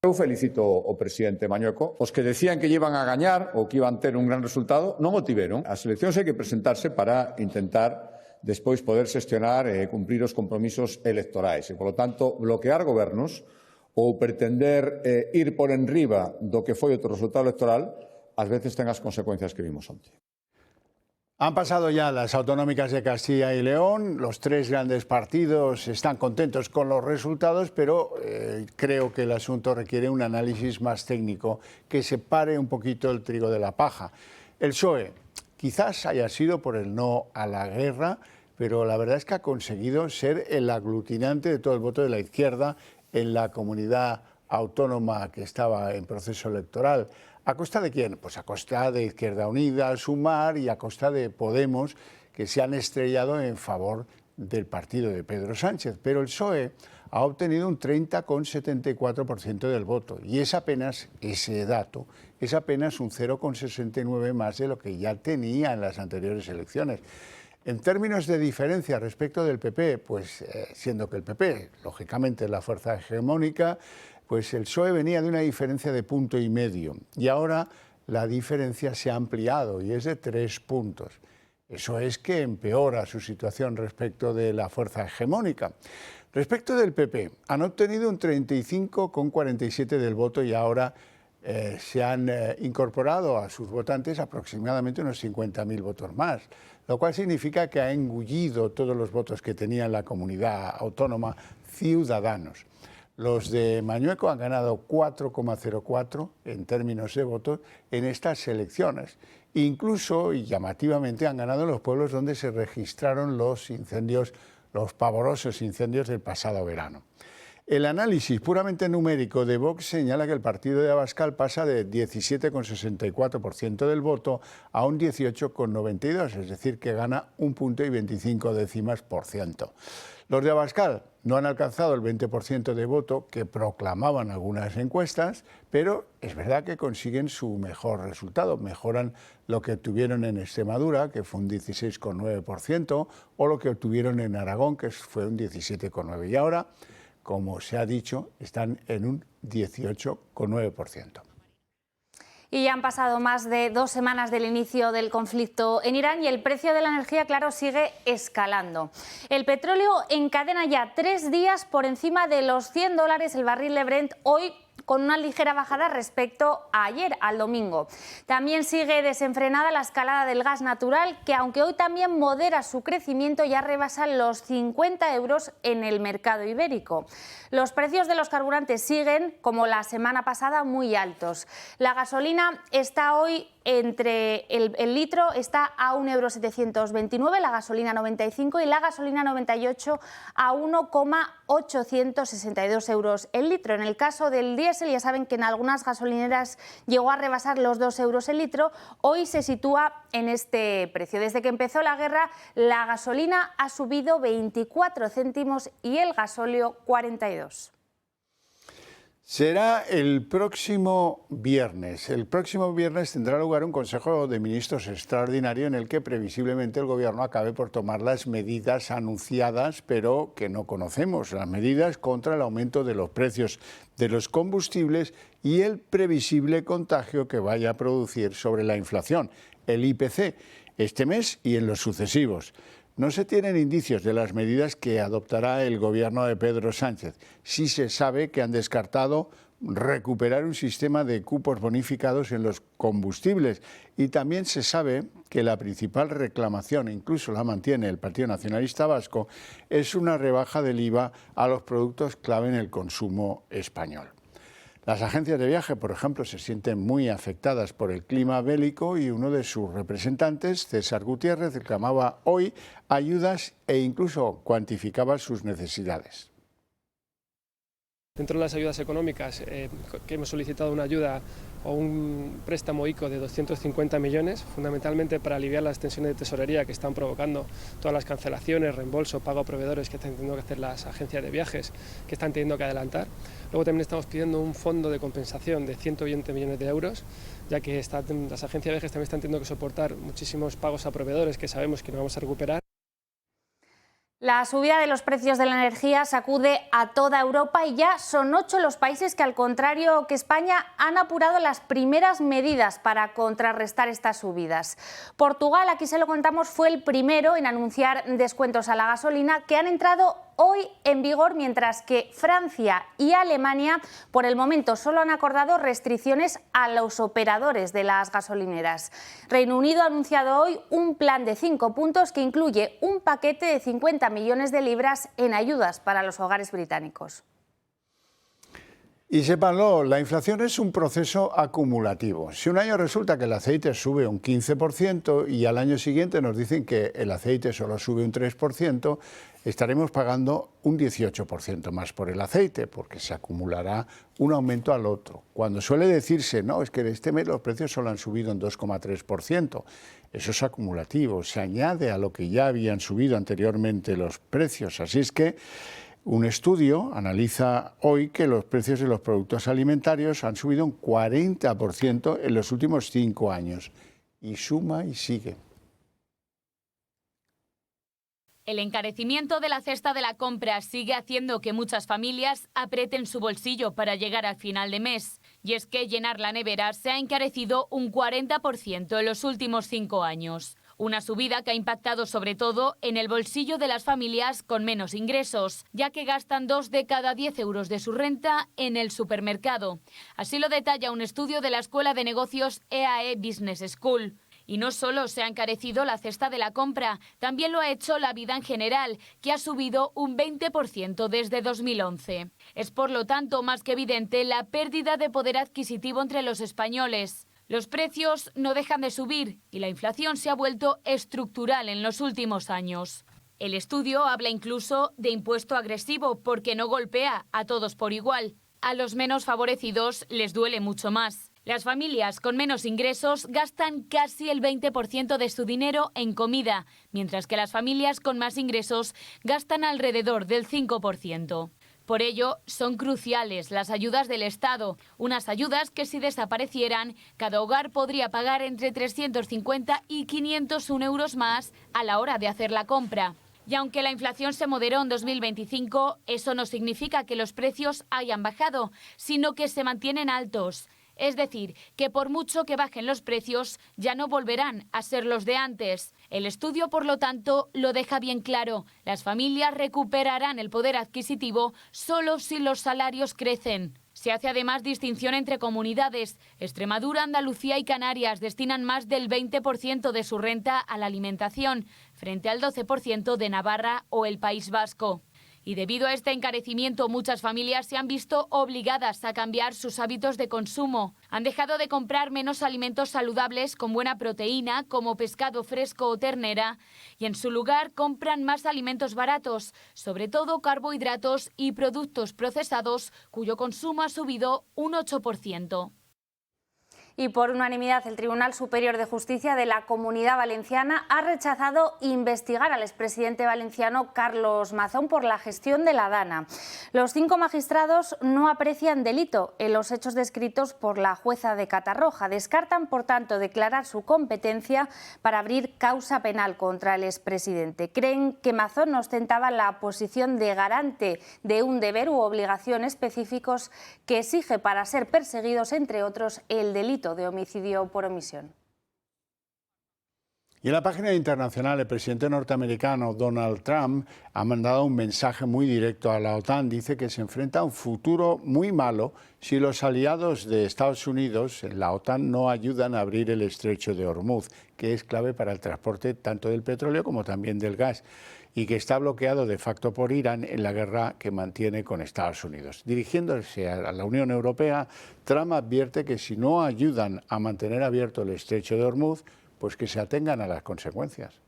Eu felicito o presidente Mañueco. Os que decían que iban a gañar ou que iban ter un gran resultado non o tiveron. As eleccións hai que presentarse para intentar despois poder xestionar e cumprir os compromisos electorais. E, polo tanto, bloquear gobernos ou pretender ir por enriba do que foi outro resultado electoral, ás veces ten as consecuencias que vimos onte. Han pasado ya las autonómicas de Castilla y León, los tres grandes partidos están contentos con los resultados, pero creo que el asunto requiere un análisis más técnico, que separe un poquito el trigo de la paja. El PSOE quizás haya sido por el no a la guerra, pero la verdad es que ha conseguido ser el aglutinante de todo el voto de la izquierda en la comunidad autónoma que estaba en proceso electoral. ¿A costa de quién? Pues a costa de Izquierda Unida, Sumar y a costa de Podemos, que se han estrellado en favor del partido de Pedro Sánchez. Pero el PSOE ha obtenido un 30,74% del voto y es apenas, ese dato, es apenas un 0,69 más de lo que ya tenía en las anteriores elecciones. En términos de diferencia respecto del PP, pues siendo que el PP, lógicamente, es la fuerza hegemónica, pues el PSOE venía de una diferencia de 1,5 puntos y ahora la diferencia se ha ampliado y es de 3 puntos. Eso es que empeora su situación respecto de la fuerza hegemónica. Respecto del PP, han obtenido un 35,47% del voto y ahora se han incorporado a sus votantes aproximadamente unos 50.000 votos más, lo cual significa que ha engullido todos los votos que tenía en la comunidad autónoma Ciudadanos. Los de Mañueco han ganado 4,04 en términos de votos en estas elecciones. Incluso, y llamativamente, han ganado en los pueblos donde se registraron los incendios, los pavorosos incendios del pasado verano. El análisis puramente numérico de Vox señala que el partido de Abascal pasa de 17,64% del voto a un 18,92%, es decir, que gana 1,25 puntos. Los de Abascal no han alcanzado el 20% de voto que proclamaban algunas encuestas, pero es verdad que consiguen su mejor resultado. Mejoran lo que obtuvieron en Extremadura, que fue un 16,9%, o lo que obtuvieron en Aragón, que fue un 17,9%. Y ahora, como se ha dicho, están en un 18,9%. Y ya han pasado más de 2 semanas del inicio del conflicto en Irán y el precio de la energía, claro, sigue escalando. El petróleo encadena ya 3 días por encima de los $100 el barril de Brent, hoy con una ligera bajada respecto a ayer, al domingo. También sigue desenfrenada la escalada del gas natural, que aunque hoy también modera su crecimiento, ya rebasa los 50 euros en el mercado ibérico. Los precios de los carburantes siguen, como la semana pasada, muy altos. La gasolina está hoy entre el litro está a 1,729 €, la gasolina 95 y la gasolina 98 a 1,862 € el litro. En el caso del diésel, ya saben que en algunas gasolineras llegó a rebasar los 2 € el litro, hoy se sitúa en este precio. Desde que empezó la guerra, la gasolina ha subido 24 céntimos y el gasóleo 42. Será el próximo viernes. El próximo viernes tendrá lugar un Consejo de Ministros extraordinario en el que previsiblemente el Gobierno acabe por tomar las medidas anunciadas, pero que no conocemos, las medidas contra el aumento de los precios de los combustibles y el previsible contagio que vaya a producir sobre la inflación, el IPC, este mes y en los sucesivos. No se tienen indicios de las medidas que adoptará el gobierno de Pedro Sánchez. Sí se sabe que han descartado recuperar un sistema de cupos bonificados en los combustibles y también se sabe que la principal reclamación, incluso la mantiene el Partido Nacionalista Vasco, es una rebaja del IVA a los productos clave en el consumo español. Las agencias de viaje, por ejemplo, se sienten muy afectadas por el clima bélico y uno de sus representantes, César Gutiérrez, reclamaba hoy ayudas e incluso cuantificaba sus necesidades. Dentro de las ayudas económicas, que hemos solicitado una ayuda o un préstamo ICO de 250 millones, fundamentalmente para aliviar las tensiones de tesorería que están provocando todas las cancelaciones, reembolso, pago a proveedores que están teniendo que hacer las agencias de viajes, que están teniendo que adelantar. Luego también estamos pidiendo un fondo de compensación de 120 millones de euros, ya que las agencias de viajes también están teniendo que soportar muchísimos pagos a proveedores que sabemos que no vamos a recuperar. La subida de los precios de la energía sacude a toda Europa y ya son 8 los países que, al contrario que España, han apurado las primeras medidas para contrarrestar estas subidas. Portugal, aquí se lo contamos, fue el primero en anunciar descuentos a la gasolina que han entrado hoy en vigor, mientras que Francia y Alemania por el momento solo han acordado restricciones a los operadores de las gasolineras. Reino Unido ha anunciado hoy un plan de 5 puntos que incluye un paquete de 50 millones de libras en ayudas para los hogares británicos. Y sépanlo, la inflación es un proceso acumulativo. Si un año resulta que el aceite sube un 15% y al año siguiente nos dicen que el aceite solo sube un 3%, estaremos pagando un 18% más por el aceite, porque se acumulará un aumento al otro. Cuando suele decirse, no, es que de este mes los precios solo han subido un 2,3%, eso es acumulativo, se añade a lo que ya habían subido anteriormente los precios. Así es que un estudio analiza hoy que los precios de los productos alimentarios han subido un 40% en los últimos 5 años. Y suma y sigue. El encarecimiento de la cesta de la compra sigue haciendo que muchas familias aprieten su bolsillo para llegar al final de mes. Y es que llenar la nevera se ha encarecido un 40% en los últimos 5 años. Una subida que ha impactado sobre todo en el bolsillo de las familias con menos ingresos, ya que gastan 2 de cada 10 euros de su renta en el supermercado. Así lo detalla un estudio de la Escuela de Negocios EAE Business School. Y no solo se ha encarecido la cesta de la compra, también lo ha hecho la vida en general, que ha subido un 20% desde 2011. Es por lo tanto más que evidente la pérdida de poder adquisitivo entre los españoles. Los precios no dejan de subir y la inflación se ha vuelto estructural en los últimos años. El estudio habla incluso de impuesto agresivo porque no golpea a todos por igual. A los menos favorecidos les duele mucho más. Las familias con menos ingresos gastan casi el 20% de su dinero en comida, mientras que las familias con más ingresos gastan alrededor del 5%. Por ello, son cruciales las ayudas del Estado, unas ayudas que si desaparecieran, cada hogar podría pagar entre 350 y 501 euros más a la hora de hacer la compra. Y aunque la inflación se moderó en 2025, eso no significa que los precios hayan bajado, sino que se mantienen altos. Es decir, que por mucho que bajen los precios, ya no volverán a ser los de antes. El estudio, por lo tanto, lo deja bien claro. Las familias recuperarán el poder adquisitivo solo si los salarios crecen. Se hace además distinción entre comunidades. Extremadura, Andalucía y Canarias destinan más del 20% de su renta a la alimentación, frente al 12% de Navarra o el País Vasco. Y debido a este encarecimiento, muchas familias se han visto obligadas a cambiar sus hábitos de consumo. Han dejado de comprar menos alimentos saludables con buena proteína, como pescado fresco o ternera, y en su lugar compran más alimentos baratos, sobre todo carbohidratos y productos procesados, cuyo consumo ha subido un 8%. Y por unanimidad, el Tribunal Superior de Justicia de la Comunidad Valenciana ha rechazado investigar al expresidente valenciano Carlos Mazón por la gestión de la Dana. Los 5 magistrados no aprecian delito en los hechos descritos por la jueza de Catarroja. Descartan, por tanto, declarar su competencia para abrir causa penal contra el expresidente. Creen que Mazón ostentaba la posición de garante de un deber u obligación específicos que exige para ser perseguidos, entre otros, el delito de homicidio por omisión. Y en la página internacional, el presidente norteamericano Donald Trump ha mandado un mensaje muy directo a la OTAN. Dice que se enfrenta a un futuro muy malo si los aliados de Estados Unidos en la OTAN no ayudan a abrir el estrecho de Hormuz, que es clave para el transporte tanto del petróleo como también del gas, y que está bloqueado de facto por Irán en la guerra que mantiene con Estados Unidos. Dirigiéndose a la Unión Europea, Trump advierte que si no ayudan a mantener abierto el estrecho de Hormuz, pues que se atengan a las consecuencias.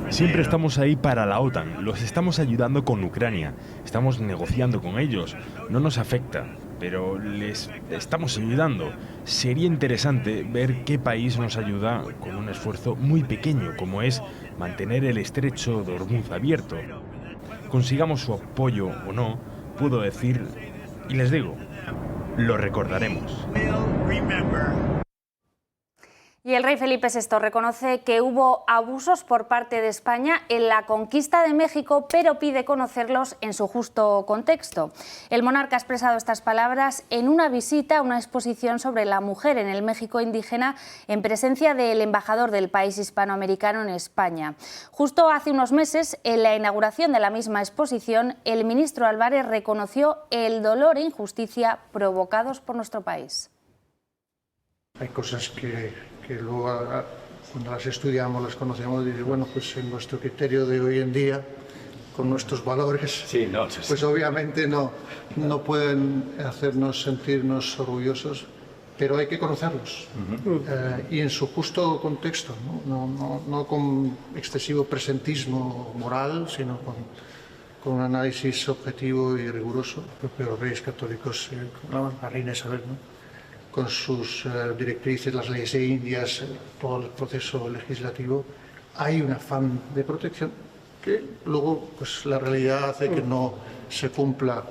Siempre estamos ahí para la OTAN, los estamos ayudando con Ucrania, estamos negociando con ellos, no nos afecta, pero les estamos ayudando. Sería interesante ver qué país nos ayuda con un esfuerzo muy pequeño, como es mantener el estrecho de Hormuz abierto. Consigamos su apoyo o no, puedo decir, y les digo, lo recordaremos. Y el rey Felipe VI reconoce que hubo abusos por parte de España en la conquista de México, pero pide conocerlos en su justo contexto. El monarca ha expresado estas palabras en una visita a una exposición sobre la mujer en el México indígena en presencia del embajador del país hispanoamericano en España. Justo hace unos meses, en la inauguración de la misma exposición, el ministro Álvarez reconoció el dolor e injusticia provocados por nuestro país. Hay cosas que luego cuando las estudiamos, las conocemos, dices, bueno, pues en nuestro criterio de hoy en día, con nuestros valores, pues obviamente no pueden hacernos sentirnos orgullosos, pero hay que conocerlos y en su justo contexto, no con excesivo presentismo moral, sino con un análisis objetivo y riguroso. Los reyes católicos, la reina Isabel, con sus directrices, las leyes indias, todo el proceso legislativo, hay un afán de protección que luego pues, la realidad hace que no se cumpla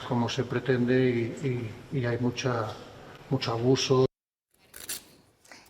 como se pretende y hay mucho abuso.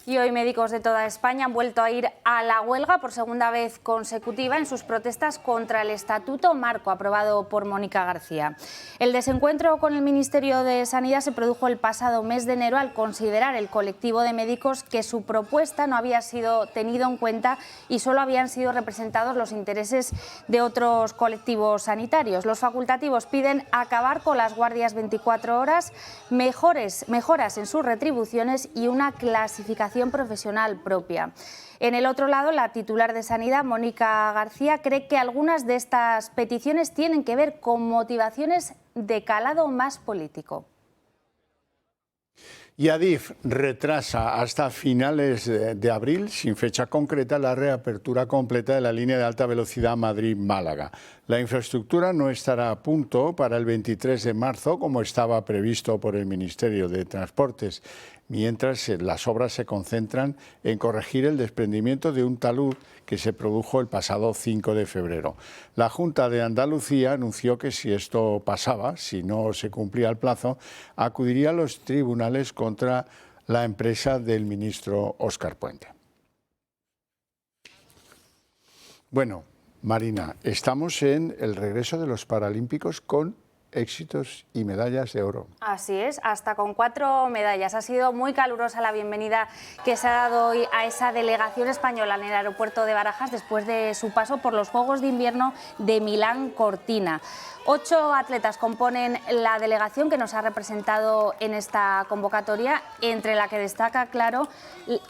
Y hoy médicos de toda España han vuelto a ir a la huelga por segunda vez consecutiva en sus protestas contra el Estatuto Marco aprobado por Mónica García. El desencuentro con el Ministerio de Sanidad se produjo el pasado mes de enero al considerar el colectivo de médicos que su propuesta no había sido tenida en cuenta y solo habían sido representados los intereses de otros colectivos sanitarios. Los facultativos piden acabar con las guardias 24 horas, mejoras en sus retribuciones y una clasificación profesional propia. En el otro lado, la titular de Sanidad, Mónica García, cree que algunas de estas peticiones tienen que ver con motivaciones de calado más político. Y Adif retrasa hasta finales de abril, sin fecha concreta, la reapertura completa de la línea de alta velocidad Madrid-Málaga. La infraestructura no estará a punto para el 23 de marzo, como estaba previsto por el Ministerio de Transportes, mientras las obras se concentran en corregir el desprendimiento de un talud que se produjo el pasado 5 de febrero. La Junta de Andalucía anunció que si esto pasaba, si no se cumplía el plazo, acudiría a los tribunales contra la empresa del ministro Óscar Puente. Bueno, Marina, estamos en el regreso de los Paralímpicos con éxitos y medallas de oro. Así es, hasta con 4 medallas. Ha sido muy calurosa la bienvenida que se ha dado hoy a esa delegación española en el aeropuerto de Barajas después de su paso por los Juegos de Invierno de Milán Cortina. 8 atletas componen la delegación que nos ha representado en esta convocatoria, entre la que destaca, claro,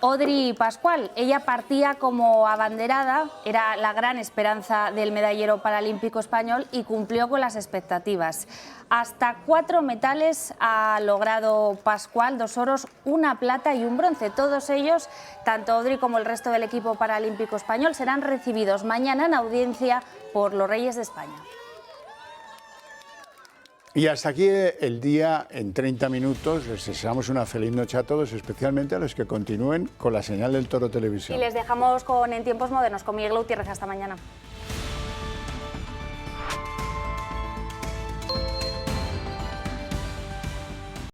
Odri Pascual. Ella partía como abanderada, era la gran esperanza del medallero paralímpico español y cumplió con las expectativas. Hasta 4 metales ha logrado Pascual, 2 oros, 1 plata y 1 bronce. Todos ellos, tanto Odri como el resto del equipo paralímpico español, serán recibidos mañana en audiencia por los Reyes de España. Y hasta aquí el día en 30 minutos. Les deseamos una feliz noche a todos, especialmente a los que continúen con la señal del Toro Televisión. Y les dejamos con En Tiempos Modernos con Miguel Gutiérrez. Hasta mañana.